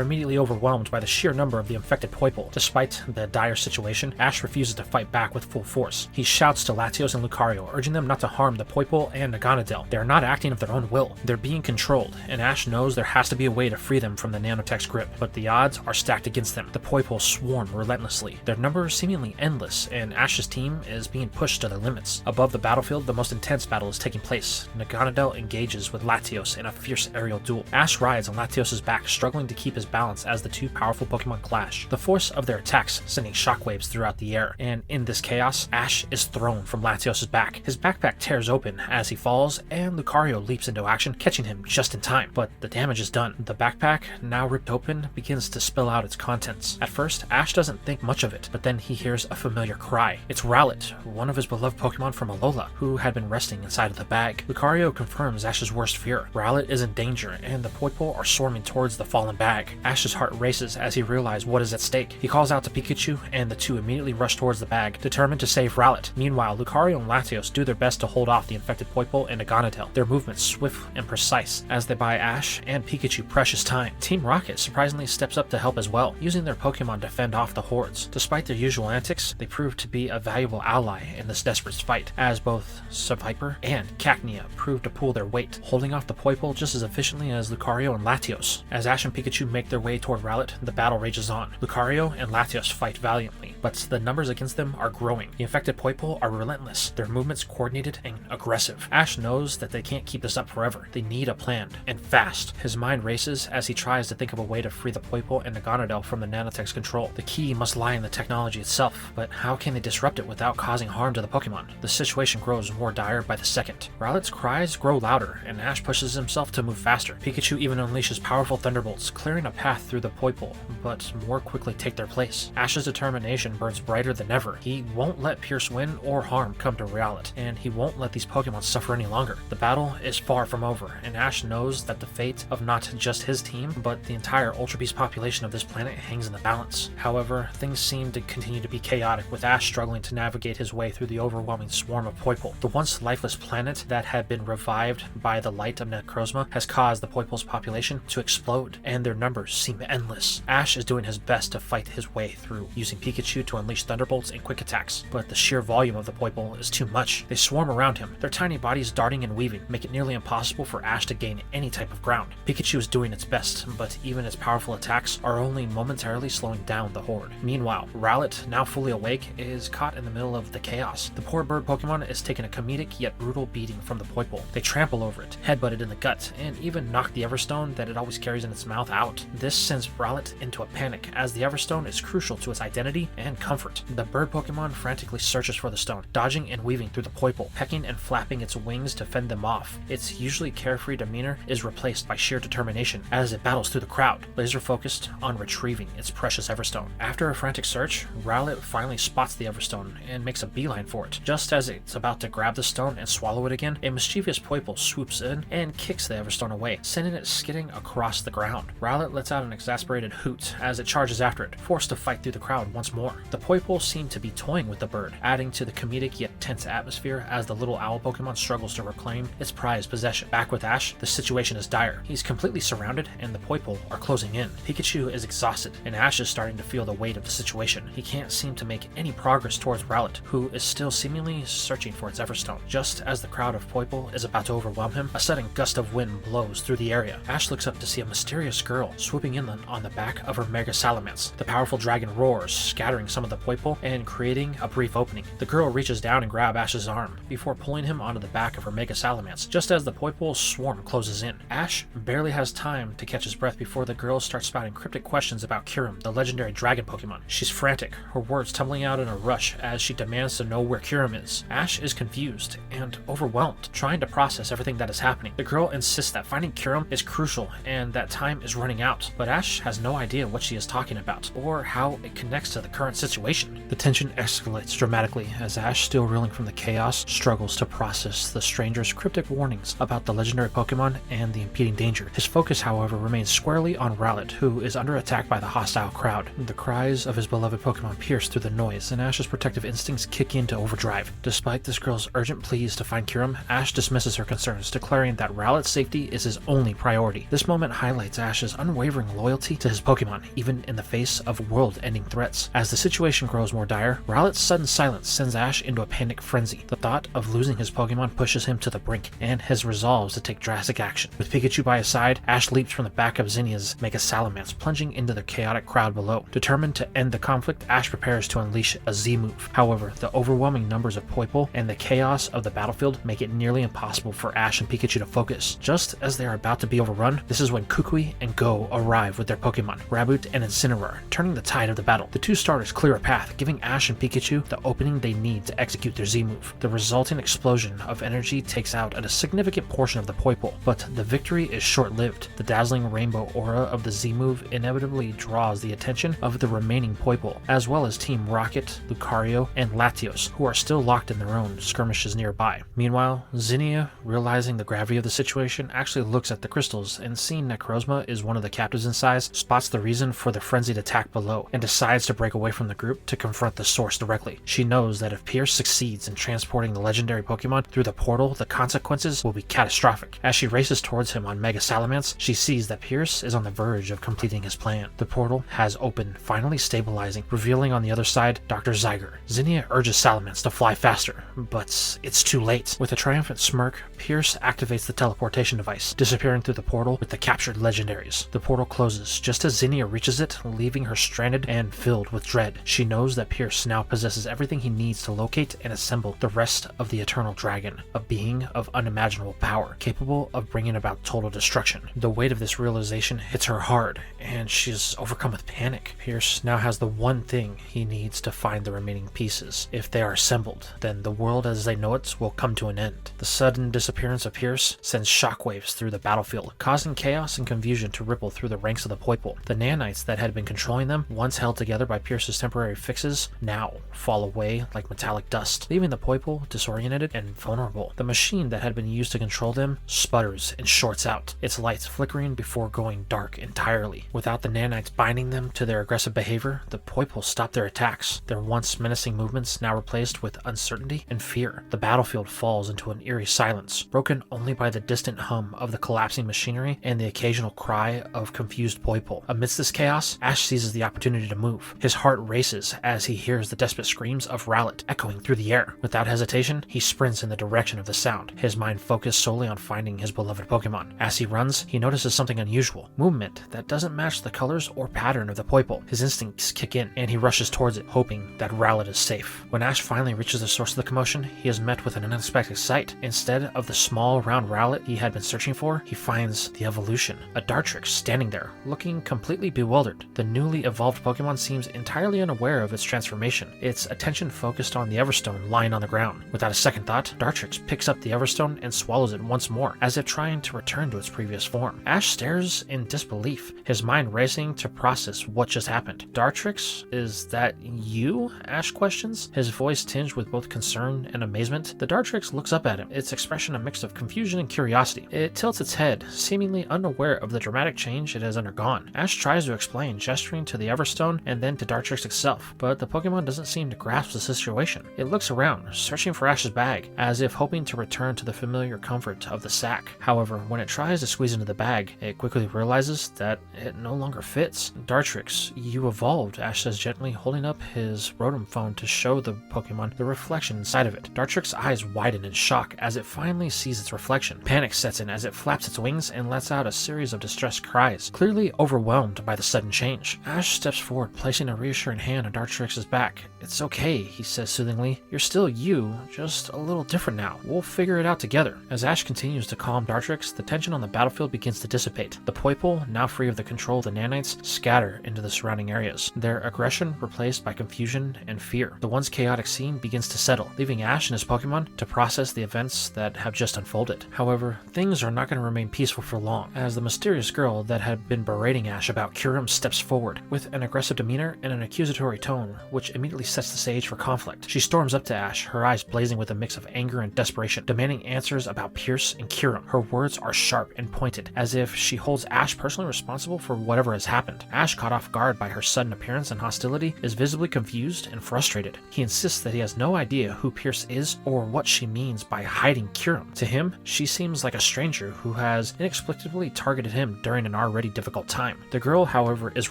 immediately overwhelmed by the sheer number of the infected Poipole. Despite the dire situation, Ash refuses to fight back with full force. He shouts to Latios and Lucario, urging them not to harm the Poipole and Naganadel. They are not acting of their own will. They're being controlled, and Ash knows there has to be a way to free them from the Nanotech's grip, but the odds are stacked against them. The Poipole swarm relentlessly. Their number is seemingly endless, and Ash's team is being pushed to their limits. Above the battlefield, the most intense battle is taking place. Naganadel engages with Latios in a fierce aerial duel. Ash rides on Latios' back, struggling to keep his balance as the two powerful Pokemon clash. The force of their attacks sending shockwaves throughout the air, and in this chaos, Ash is thrown from Latios' back. His backpack tears open as he falls, and Lucario leaps into action, catching him just in time, but the damage is done. The backpack, now ripped open, begins to spill out its contents. At first, Ash doesn't think much of it, but then he hears a familiar cry. It's Rowlet, one of his beloved Pokemon from Alola, who had been resting inside of the bag. Lucario confirms Ash's worst fear. Rowlet is in danger, and the Poipole are swarming towards the fallen bag. Ash's heart races as he realizes what is at stake. He calls out to Pikachu, and the two immediately rush towards the bag, determined to save Rowlet. Meanwhile, Lucario and Latios do their best to hold off the infected Poipole and Naganadel, their movements swift and precise as they buy Ash and Pikachu precious time. Team Rocket surprisingly steps up to help as well, using their Pokemon to fend off the hordes. Despite their usual antics, they prove to be a valuable ally in this desperate fight, as both Seviper and Cacnea prove to pull their weight, holding off the Poipole just as efficiently as Lucario and Latios. As Ash and Pikachu make their way toward Rowlet, the battle rages on. Lucario and Latios fight valiantly, but the numbers against them are growing. The infected Poipole are relentless, their movements coordinated and aggressive. Ash knows that they can't keep this up forever. They need a plan, and fast. His mind races as he tries to think of a way to free the Poipole and Naganadel from the Nanotech's control. The key must lie in the technology itself, but how can they disrupt it without causing harm to the Pokemon? The situation grows more dire by the second. Rowlet's cries grow louder, and Ash pushes himself to move faster. Pikachu even unleashes powerful thunderbolts, clearing a path through the Poipole, but more quickly take their place. Ash's determination burns brighter than ever. He won't let Pierce win or harm come to Rowlet, and he won't let these Pokemon suffer any longer. The battle is far from over, and Ash knows that the fate of not just his team, but the entire Ultra Beast population of this planet hangs in the balance. However, things seem to continue to be chaotic, with Ash struggling to navigate his way through the overwhelming swarm of Poipole. The once lifeless planet that had been revived by the light of Necrozma has caused the Poipole's population to explode, and their numbers seem endless. Ash is doing his best to fight his way through, using Pikachu to unleash thunderbolts and quick attacks, but the sheer volume of the Poipole is too much. They swarm around him, their tiny bodies darting and weaving, make it nearly impossible for Ash to gain any type of ground. Pikachu is doing its best, but even its powerful attacks are only momentarily slowing down the horde. Meanwhile, Rowlet, now fully awake, is caught in the middle of the chaos. The poor bird Pokemon is taking a comedic yet brutal beating from the Poipole. They trample over it, headbutt it in the gut, and even knock the Everstone that it always carries in its mouth out. This sends Rowlet into a panic, as the Everstone is crucial to its identity and comfort. The bird Pokemon frantically searches for the stone, dodging and weaving through the Poipole, pecking and flapping its wings to fend them off. Its usually carefree demeanor is replaced by sheer determination as it battles through the crowd, laser focused on retrieving its precious Everstone. After a frantic search, Rowlet finally spots the Everstone and makes a beeline for it. Just as it's about to grab the stone and swallow it again, a mischievous Poipole swoops in and kicks the Everstone away, sending it skidding across the ground. Rowlet lets out an exasperated hoot as it charges after it, forced to fight through the crowd once more. The Poipole seem to be toying with the bird, adding to the comedic yet tense atmosphere as the little owl Pokemon struggles to reclaim its prized possession. Back with Ash, the situation is dire. He's completely surrounded and the Poipole are closing in. Pikachu is exhausted, and Ash is starting to feel the weight of the situation. He can't seem to make any progress towards Rowlet, who is still seemingly searching for its Everstone. Just as the crowd of Poipole is about to overwhelm him, a sudden gust of wind blows through the area. Ash looks up to see a mysterious girl swooping inland on the back of her Mega Salamence. The powerful dragon roars, scattering some of the Poipole and creating a brief opening. The girl reaches down and grabs Ash's arm before pulling him onto the back of her Mega Salamence, just as the Poipole swarm closes in. Ash barely has time to catch his breath before the girl starts spouting cryptic questions about Kyurem, the legendary dragon Pokemon. She's frantic, her words tumbling out in a rush as she demands to know where Kyurem is. Ash is confused and overwhelmed, trying to process everything that is happening. The girl insists that finding Kyurem is crucial and that time is running out, but Ash has no idea what she is talking about or how it connects to the current current situation. The tension escalates dramatically as Ash, still reeling from the chaos, struggles to process the stranger's cryptic warnings about the legendary Pokemon and the impeding danger. His focus, however, remains squarely on Rowlet, who is under attack by the hostile crowd. The cries of his beloved Pokemon pierce through the noise, and Ash's protective instincts kick into overdrive. Despite this girl's urgent pleas to find Kyurem, Ash dismisses her concerns, declaring that Rowlet's safety is his only priority. This moment highlights Ash's unwavering loyalty to his Pokemon, even in the face of world-ending threats. As the situation grows more dire, Rowlet's sudden silence sends Ash into a panic frenzy. The thought of losing his Pokemon pushes him to the brink, and his resolves to take drastic action. With Pikachu by his side, Ash leaps from the back of Zenia's Mega Salamence, plunging into the chaotic crowd below. Determined to end the conflict, Ash prepares to unleash a Z-move. However, the overwhelming numbers of Poipole and the chaos of the battlefield make it nearly impossible for Ash and Pikachu to focus. Just as they are about to be overrun, this is when Kukui and Go arrive with their Pokemon, Raboot and Incineroar, turning the tide of the battle. The two starters clear a path, giving Ash and Pikachu the opening they need to execute their Z-move. The resulting explosion of energy takes out a significant portion of the Poipole, but the victory is short-lived. The dazzling rainbow aura of the Z-move inevitably draws the attention of the remaining Poipole, as well as Team Rocket, Lucario, and Latios, who are still locked in their own skirmishes nearby. Meanwhile, Zenia, realizing the gravity of the situation, actually looks at the crystals, and seeing Necrozma is one of the captives inside, spots the reason for the frenzied attack below, and decides to break away from the group to confront the source directly. She knows that if Pierce succeeds in transporting the legendary Pokemon through the portal, the consequences will be catastrophic. As she races towards him on Mega Salamence, she sees that Pierce is on the verge of completing his plan. The portal has opened, finally stabilizing, revealing on the other side Dr. Zyger. Zenia urges Salamence to fly faster, but it's too late. With a triumphant smirk, Pierce activates the teleportation device, disappearing through the portal with the captured legendaries. The portal closes just as Zenia reaches it, leaving her stranded and filled with dread. She knows that Pierce now possesses everything he needs to locate and assemble the rest of the Eternal Dragon, a being of unimaginable power, capable of bringing about total destruction. The weight of this realization hits her hard, and she's overcome with panic. Pierce now has the one thing he needs to find the remaining pieces. If they are assembled, then the world as they know it will come to an end. The sudden disappearance of Pierce sends shockwaves through the battlefield, causing chaos and confusion to ripple through the ranks of the Poipole. The nanites that had been controlling them, once held together by Pierce's temporary fixes, now fall away like metallic dust, leaving the Poipole disoriented and vulnerable. The machine that had been used to control them sputters and shorts out, its lights flickering before going dark entirely. Without the nanites binding them to their aggressive behavior, the Poipole stop their attacks, their once menacing movements now replaced with uncertainty and fear. The battlefield falls into an eerie silence, broken only by the distant hum of the collapsing machinery and the occasional cry of confused Poipole. Amidst this chaos, Ash seizes the opportunity to move. His heart races as he hears the desperate screams of Rowlet echoing through the air. Without hesitation, he sprints in the direction of the sound, his mind focused solely on finding his beloved Pokemon. As he runs, he notices something unusual, movement that doesn't match the colors or pattern of the Poipole. His instincts kick in, and he rushes towards it, hoping that Rowlet is safe. When Ash finally reaches the source of the commotion, he is met with an unexpected sight. Instead of the small, round Rowlet he had been searching for, he finds the evolution, a Dartrix standing there, looking completely bewildered. The newly evolved Pokemon seems entirely unaware of its transformation, its attention focused on the Everstone lying on the ground. Without a second thought, Dartrix picks up the Everstone and swallows it once more, as if trying to return to its previous form. Ash stares in disbelief, his mind racing to process what just happened. Dartrix, is that you? Ash questions, his voice tinged with both concern and amazement. The Dartrix looks up at him, its expression a mix of confusion and curiosity. It tilts its head, seemingly unaware of the dramatic change it has undergone. Ash tries to explain, gesturing to the Everstone and then to Dartrix itself, but the Pokemon doesn't seem to grasp the situation. It looks around, searching for Ash's bag, as if hoping to return to the familiar comfort of the sack. However, when it tries to squeeze into the bag, it quickly realizes that it no longer fits. Dartrix, you evolved, Ash says gently, holding up his Rotom phone to show the Pokemon the reflection inside of it. Dartrix's eyes widen in shock as it finally sees its reflection. Panic sets in as it flaps its wings and lets out a series of distressed cries, clearly overwhelmed by the sudden change. Ash steps forward, placing a reassuring hand on Dartrix's back. It's okay, he says soothingly. You're still you, just a little different now. We'll figure it out together. As Ash continues to calm Dartrix, the tension on the battlefield begins to dissipate. The Poipole, now free of the control of the nanites, scatter into the surrounding areas, their aggression replaced by confusion and fear. The once chaotic scene begins to settle, leaving Ash and his Pokemon to process the events that have just unfolded. However, things are not going to remain peaceful for long, as the mysterious girl that had been berating Ash about Kyurem steps forward. With an aggressive demeanor and an accusing accusatory tone, which immediately sets the stage for conflict. She storms up to Ash, her eyes blazing with a mix of anger and desperation, demanding answers about Pierce and Kiram. Her words are sharp and pointed, as if she holds Ash personally responsible for whatever has happened. Ash, caught off guard by her sudden appearance and hostility, is visibly confused and frustrated. He insists that he has no idea who Pierce is or what she means by hiding Kiram. To him, she seems like a stranger who has inexplicably targeted him during an already difficult time. The girl, however, is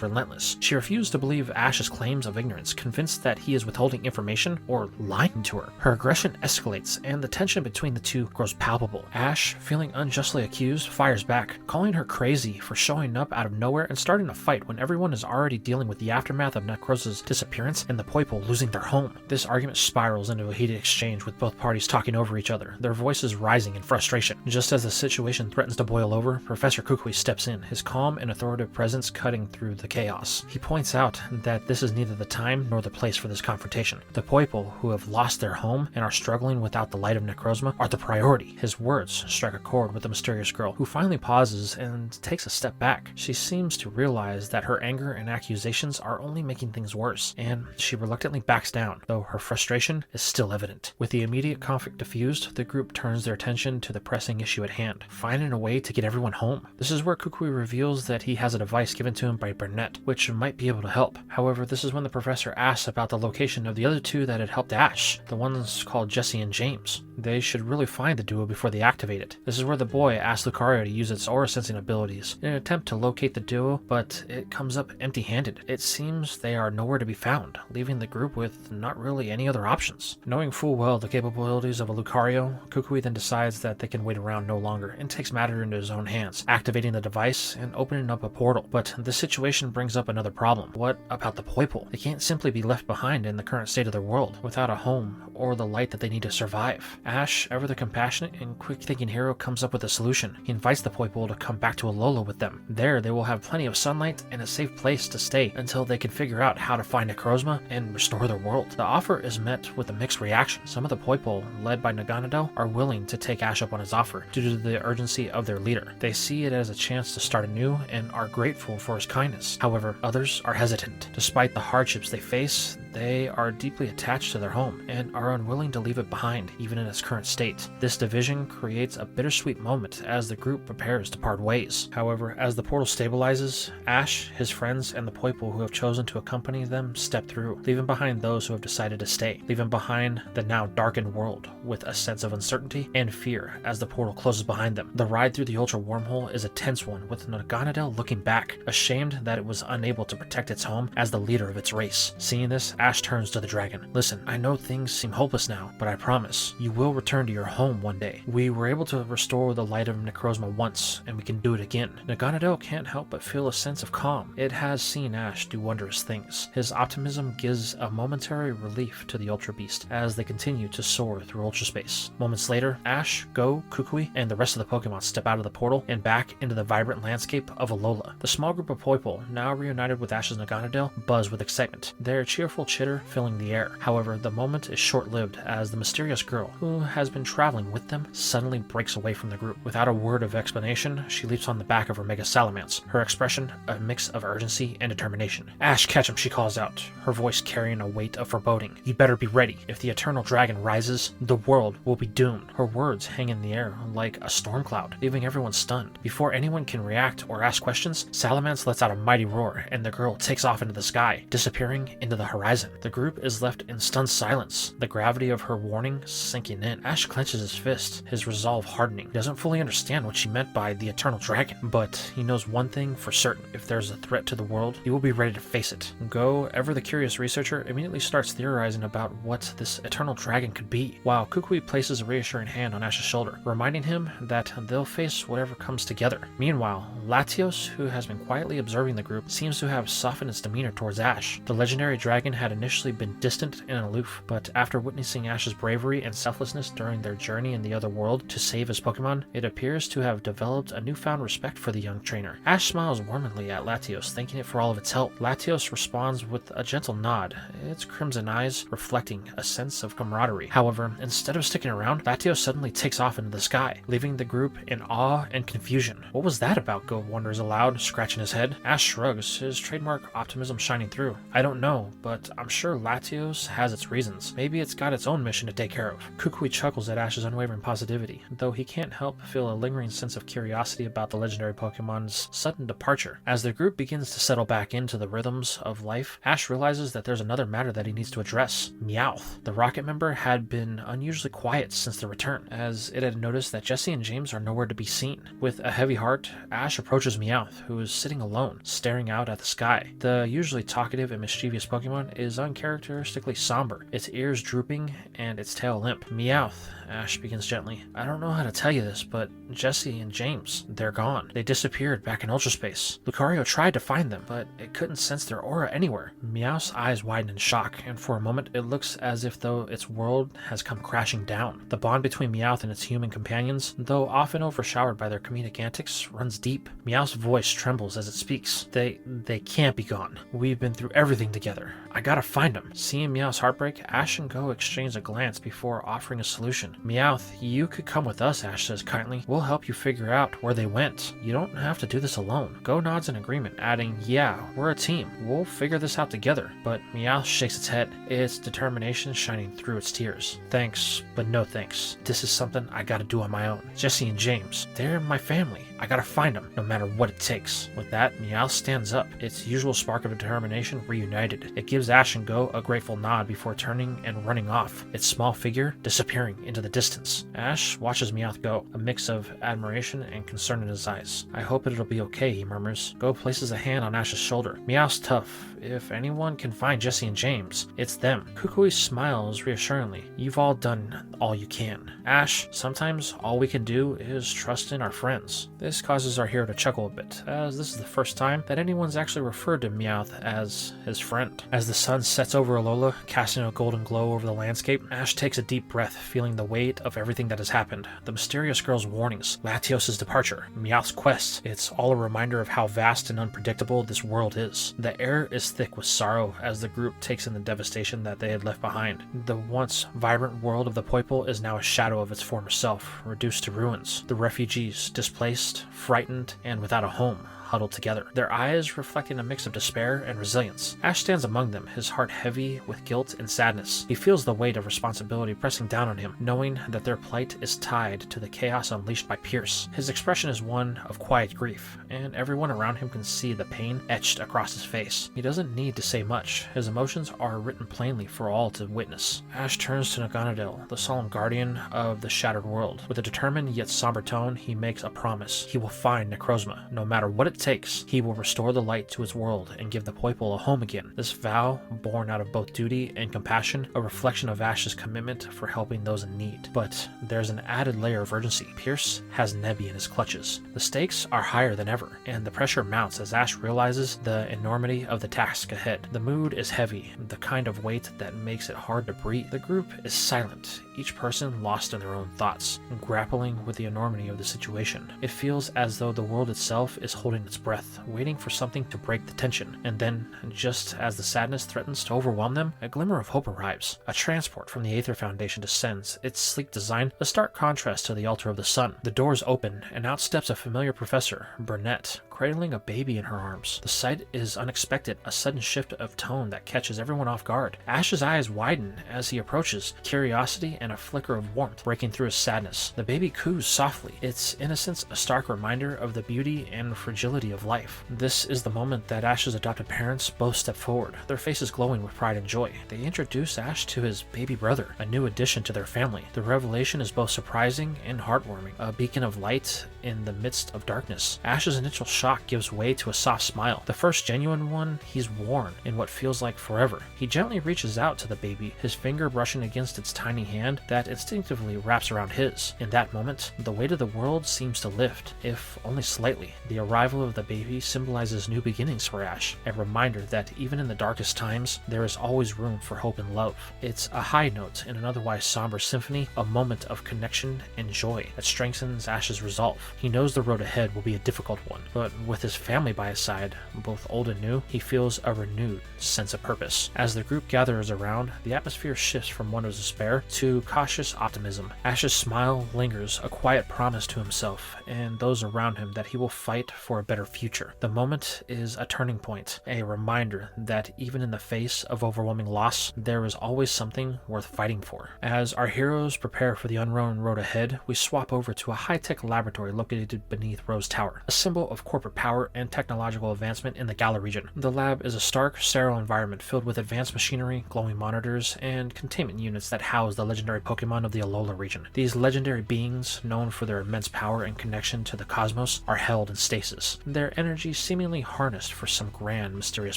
relentless. She refused to believe Ash's claims of ignorance, convinced that he is withholding information or lying to her. Her aggression escalates, and the tension between the two grows palpable. Ash, feeling unjustly accused, fires back, calling her crazy for showing up out of nowhere and starting a fight when everyone is already dealing with the aftermath of Necrosa's disappearance and the Poiple losing their home. This argument spirals into a heated exchange, with both parties talking over each other, their voices rising in frustration. Just as the situation threatens to boil over, Professor Kukui steps in, his calm and authoritative presence cutting through the chaos. He points out that this is neither the time nor the place for this confrontation. The Poiple, who have lost their home and are struggling without the light of Necrozma, are the priority. His words strike a chord with the mysterious girl, who finally pauses and takes a step back. She seems to realize that her anger and accusations are only making things worse, and she reluctantly backs down, though her frustration is still evident. With the immediate conflict diffused, the group turns their attention to the pressing issue at hand, finding a way to get everyone home. This is where Kukui reveals that he has a device given to him by Burnett, which might be able to help. However, this is when the professor asks about the location of the other two that had helped Ash, the ones called Jesse and James. They should really find the duo before they activate it. This is where the boy asks Lucario to use its aura sensing abilities in an attempt to locate the duo, but it comes up empty-handed. It seems they are nowhere to be found, leaving the group with not really any other options. Knowing full well the capabilities of a Lucario, Kukui then decides that they can wait around no longer and takes matters into his own hands, activating the device and opening up a portal. But this situation brings up another problem. What about the Poiple? They can't simply be left behind in the current state of their world, without a home or the light that they need to survive. Ash, ever the compassionate and quick-thinking hero, comes up with a solution. He invites the Poiple to come back to Alola with them. There, they will have plenty of sunlight and a safe place to stay until they can figure out how to find Necrozma and restore their world. The offer is met with a mixed reaction. Some of the Poiple, led by Naganadel, are willing to take Ash up on his offer due to the urgency of their leader. They see it as a chance to start anew and are grateful for his kindness. However, others are hesitant. Despite the hardships they face, they are deeply attached to their home and are unwilling to leave it behind, even in its current state. This division creates a bittersweet moment as the group prepares to part ways. However, as the portal stabilizes, Ash, his friends, and the Poiple who have chosen to accompany them step through, leaving behind those who have decided to stay, leaving behind the now darkened world with a sense of uncertainty and fear as the portal closes behind them. The ride through the Ultra Wormhole is a tense one, with Naganadel looking back, ashamed that it was unable to protect its home as the leader of its race. Seeing this, Ash turns to the dragon. Listen, I know things seem hopeless now, but I promise, you will return to your home one day. We were able to restore the light of Necrozma once, and we can do it again. Naganadel can't help but feel a sense of calm. It has seen Ash do wondrous things. His optimism gives a momentary relief to the Ultra Beast as they continue to soar through Ultra Space. Moments later, Ash, Go, Kukui, and the rest of the Pokemon step out of the portal and back into the vibrant landscape of Alola. The small group of Poiple, now reunited with Ash's Naganadel, buzz with excitement, their cheerful chitter filling the air. However, the moment is short-lived as the mysterious girl, who has been traveling with them, suddenly breaks away from the group. Without a word of explanation, she leaps on the back of her Mega Salamence, her expression a mix of urgency and determination. Ash, catch him, she calls out, her voice carrying a weight of foreboding. You better be ready. If the Eternal Dragon rises, the world will be doomed. Her words hang in the air like a storm cloud, leaving everyone stunned. Before anyone can react or ask questions, Salamence lets out a mighty roar, and the girl takes off into the sky, disappearing into the horizon. The group is left in stunned silence, the gravity of her warning sinking in. Ash clenches his fist, his resolve hardening. He doesn't fully understand what she meant by the Eternal Dragon, but he knows one thing for certain. If there's a threat to the world, he will be ready to face it. Go, ever the curious researcher, immediately starts theorizing about what this Eternal Dragon could be, while Kukui places a reassuring hand on Ash's shoulder, reminding him that they'll face whatever comes together. Meanwhile, Latios, who has been quietly observing the group, seems to have softened its demeanor towards Ash. The legendary dragon had initially been distant and aloof, but after witnessing Ash's bravery and selflessness during their journey in the other world to save his Pokemon, it appears to have developed a newfound respect for the young trainer. Ash smiles warmly at Latios, thanking it for all of its help. Latios responds with a gentle nod, its crimson eyes reflecting a sense of camaraderie. However, instead of sticking around, Latios suddenly takes off into the sky, leaving the group in awe and confusion. What was that about? Go wonders aloud, scratching his head. Ash shrugs, his trademark optimism shining through. through? I don't know, but I'm sure Latios has its reasons. Maybe it's got its own mission to take care of. Kukui chuckles at Ash's unwavering positivity, though he can't help but feel a lingering sense of curiosity about the legendary Pokemon's sudden departure. As the group begins to settle back into the rhythms of life, Ash realizes that there's another matter that he needs to address. Meowth. The Rocket member had been unusually quiet since the return, as it had noticed that Jessie and James are nowhere to be seen. With a heavy heart, Ash approaches Meowth, who is sitting alone, staring out at the sky. The usually talkative and mischievous Pokemon is uncharacteristically somber, its ears drooping and its tail limp. Meowth, Ash begins gently. I don't know how to tell you this, but Jessie and James, they're gone. They disappeared back in Ultra Space. Lucario tried to find them, but it couldn't sense their aura anywhere. Meowth's eyes widen in shock, and for a moment it looks as if though its world has come crashing down. The bond between Meowth and its human companions, though often overshadowed by their comedic antics, runs deep. Meowth's voice trembles as it speaks. They can't be gone. We've been through everything together. I gotta find them. Seeing Meowth's heartbreak, Ash and Go exchange a glance before offering a solution. Meowth, you could come with us, Ash says kindly. We'll help you figure out where they went. You don't have to do this alone. Go nods in agreement, adding, yeah, we're a team. We'll figure this out together. But Meowth shakes its head, its determination shining through its tears. Thanks, but no thanks. This is something I gotta do on my own. Jessie and James, they're my family. I gotta find them, no matter what it takes. With that, Meowth stands up, its usual spark of determination reunited. It gives Ash and Go a grateful nod before turning and running off, its small figure disappearing into the distance. Ash watches Meowth go, a mix of admiration and concern in his eyes. I hope it'll be okay, he murmurs. Go places a hand on Ash's shoulder. Meowth's tough. If anyone can find Jessie and James, it's them. Kukui smiles reassuringly. You've all done all you can. Ash, sometimes all we can do is trust in our friends. This causes our hero to chuckle a bit, as this is the first time that anyone's actually referred to Meowth as his friend. As the sun sets over Alola, casting a golden glow over the landscape, Ash takes a deep breath, feeling the weight of everything that has happened. The mysterious girl's warnings, Latios' departure, Meowth's quest. It's all a reminder of how vast and unpredictable this world is. The air is thick with sorrow as the group takes in the devastation that they had left behind. The once vibrant world of the Poiple is now a shadow of its former self, reduced to ruins. The refugees, displaced, frightened, and without a home, huddled together, their eyes reflecting a mix of despair and resilience. Ash stands among them, his heart heavy with guilt and sadness. He feels the weight of responsibility pressing down on him, knowing that their plight is tied to the chaos unleashed by Pierce. His expression is one of quiet grief, and everyone around him can see the pain etched across his face. He doesn't need to say much. His emotions are written plainly for all to witness. Ash turns to Naganadel, the solemn guardian of the shattered world. With a determined yet somber tone, he makes a promise. He will find Necrozma, no matter what it takes. He will restore the light to his world and give the Poiple a home again. This vow, born out of both duty and compassion, a reflection of Ash's commitment for helping those in need. But there's an added layer of urgency. Pierce has Nebby in his clutches. The stakes are higher than ever, and the pressure mounts as Ash realizes the enormity of the task ahead. The mood is heavy, the kind of weight that makes it hard to breathe. The group is silent, each person lost in their own thoughts, grappling with the enormity of the situation. It feels as though the world itself is holding its breath, waiting for something to break the tension. And then, just as the sadness threatens to overwhelm them, a glimmer of hope arrives. A transport from the Aether Foundation descends, its sleek design a stark contrast to the altar of the sun. The doors open, and out steps a familiar professor, Burnett, cradling a baby in her arms. The sight is unexpected, a sudden shift of tone that catches everyone off guard. Ash's eyes widen as he approaches, curiosity and a flicker of warmth breaking through his sadness. The baby coos softly, its innocence a stark reminder of the beauty and fragility of life. This is the moment that Ash's adopted parents both step forward, their faces glowing with pride and joy. They introduce Ash to his baby brother, a new addition to their family. The revelation is both surprising and heartwarming, a beacon of light in the midst of darkness. Ash's initial shock gives way to a soft smile, the first genuine one he's worn in what feels like forever. He gently reaches out to the baby, his finger brushing against its tiny hand that instinctively wraps around his. In that moment, the weight of the world seems to lift, if only slightly. The arrival of the baby symbolizes new beginnings for Ash, a reminder that even in the darkest times, there is always room for hope and love. It's a high note in an otherwise somber symphony, a moment of connection and joy that strengthens Ash's resolve. He knows the road ahead will be a difficult one, but with his family by his side, both old and new, he feels a renewed sense of purpose. As the group gathers around, the atmosphere shifts from one of despair to cautious optimism. Ash's smile lingers, a quiet promise to himself and those around him that he will fight for a better future. The moment is a turning point, a reminder that even in the face of overwhelming loss, there is always something worth fighting for. As our heroes prepare for the unknown road ahead, we swap over to a high-tech laboratory located beneath Rose Tower, a symbol of corporate power and technological advancement in the Galar region. The lab is a stark, sterile environment filled with advanced machinery, glowing monitors, and containment units that house the legendary Pokémon of the Alola region. These legendary beings, known for their immense power and connection to the cosmos, are held in stasis, their energy seemingly harnessed for some grand, mysterious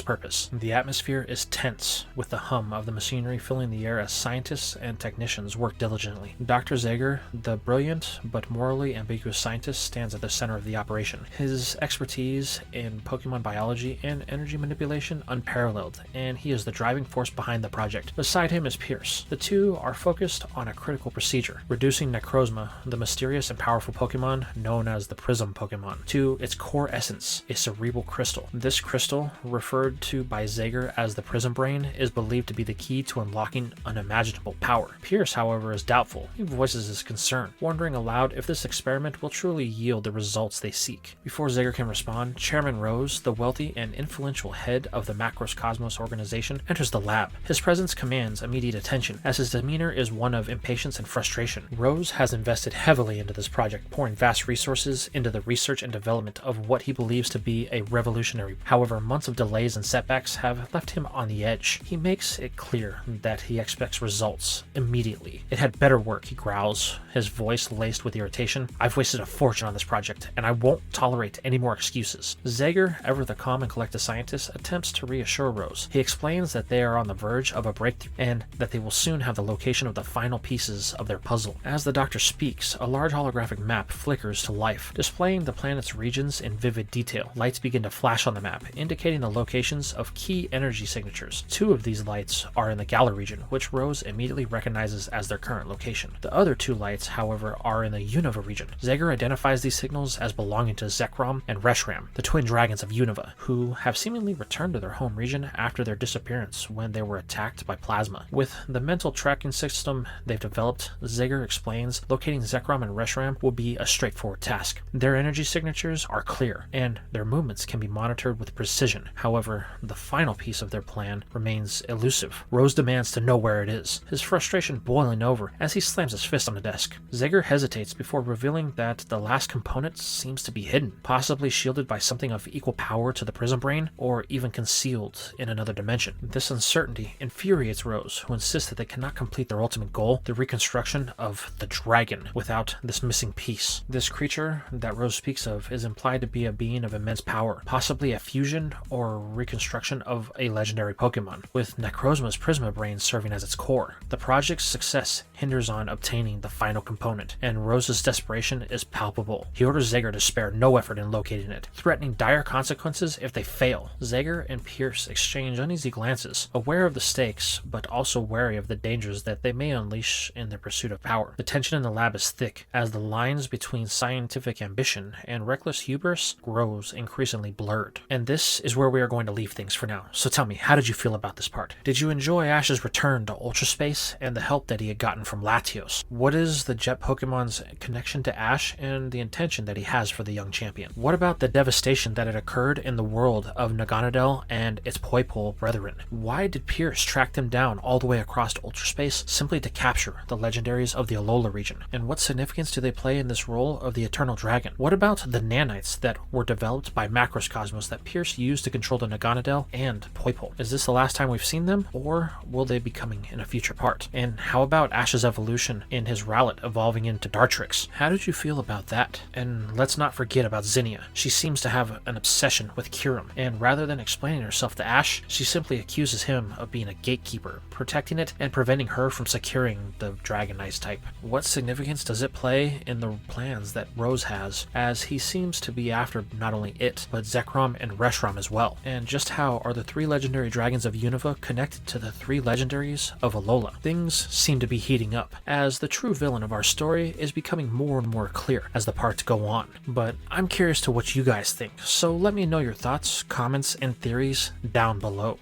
purpose. The atmosphere is tense, with the hum of the machinery filling the air as scientists and technicians work diligently. Dr. Zager, the brilliant but morally ambiguous scientist, stands at the center of the operation. His expertise in Pokemon biology and energy manipulation unparalleled, and he is the driving force behind the project. Beside him is Pierce. The two are focused on a critical procedure, reducing Necrozma, the mysterious and powerful Pokemon known as the Prism Pokemon, to its core essence, a cerebral crystal. This crystal, referred to by Zager as the Prism Brain, is believed to be the key to unlocking unimaginable power. Pierce, however, is doubtful. He voices his concern, wondering aloud if this experiment will truly yield the results they seek. Before Zager can respond, Chairman Rose, the wealthy and influential head of the Macros Cosmos organization, enters the lab. His presence commands immediate attention, as his demeanor is one of impatience and frustration. Rose has invested heavily into this project, pouring vast resources into the research and development of what he believes to be a revolutionary. However, months of delays and setbacks have left him on the edge. He makes it clear that he expects results immediately. It had better work, he growls, his voice laced with irritation. I've wasted a fortune on this project, and I won't tolerate any more excuses. Zager, ever the calm and collected scientist, attempts to reassure Rose. He explains that they are on the verge of a breakthrough, and that they will soon have the location of the final pieces of their puzzle. As the doctor speaks, a large holographic map flickers to life, displaying the planet's regions in vivid detail. Lights begin to flash on the map, indicating the locations of key energy signatures. Two of these lights are in the Galar region, which Rose immediately recognizes as their current location. The other two lights, however, are in the Unova region. Zager identifies these signals as belonging to Zekrom and Reshiram, the twin dragons of Unova, who have seemingly returned to their home region after their disappearance when they were attacked by plasma. With the mental tracking system they've developed, Zager explains locating Zekrom and Reshiram will be a straightforward task. Their energy signatures are clear, and their movements can be monitored with precision. However, the final piece of their plan remains elusive. Rose demands to know where it is, his frustration boiling over as he slams his fist on the desk. Zager hesitates before revealing that the last component seems to be hidden, possibly shielded by something of equal power to the Prism Brain, or even concealed in another dimension. This uncertainty infuriates Rose, who insists that they cannot complete their ultimate goal, the reconstruction of the dragon, without this missing piece. This creature that Rose speaks of is implied to be a being of immense power, possibly a fusion or reconstruction of a legendary Pokemon, with Necrozma's Prisma Brain serving as its core. The project's success hinders on obtaining the final component, and Rose's desperation is palpable. He orders Zager to spare no effort in locating it, threatening dire consequences if they fail. Zager and Pierce exchange uneasy glances, aware of the stakes, but also wary of the dangers that they may unleash in their pursuit of power. The tension in the lab is thick, as the lines between scientific ambition and reckless hubris grows increasingly blurred. And this is where we are going to leave things for now. So tell me, how did you feel about this part? Did you enjoy Ash's return to Ultra Space and the help that he had gotten from Latios? What is the Jet Pokemon's connection to Ash and the intention that he has for the young champion? What about the devastation that had occurred in the world of Naganadel and its Poipole brethren? Why did Pierce track them down all the way across Ultra Space simply to capture the legendaries of the Alola region? And what significance do they play in this role of the Eternal Dragon? What about the nanites that were developed by Macros Cosmos that Pierce used to control the Naganadel and Poipole? Is this the last time we've seen them, or will they be coming in a future part? And how about Ash's evolution in his Rowlet evolving into Dartrix? How did you feel about that? And let's not forget about Zenia. She seems to have an obsession with Kyurem, and rather than explaining herself to Ash, she simply accuses him of being a gatekeeper, protecting it and preventing her from securing the Dragonite type. What significance does it play in the plans that Rose has, as he seems to be after not only it, but Zekrom and Reshiram as well? And just how are the three legendary dragons of Unova connected to the three legendaries of Alola? Things seem to be heating up, as the true villain of our story is becoming more and more clear as the parts go on. But I'm curious to what what you guys think, so let me know your thoughts, comments, and theories down below.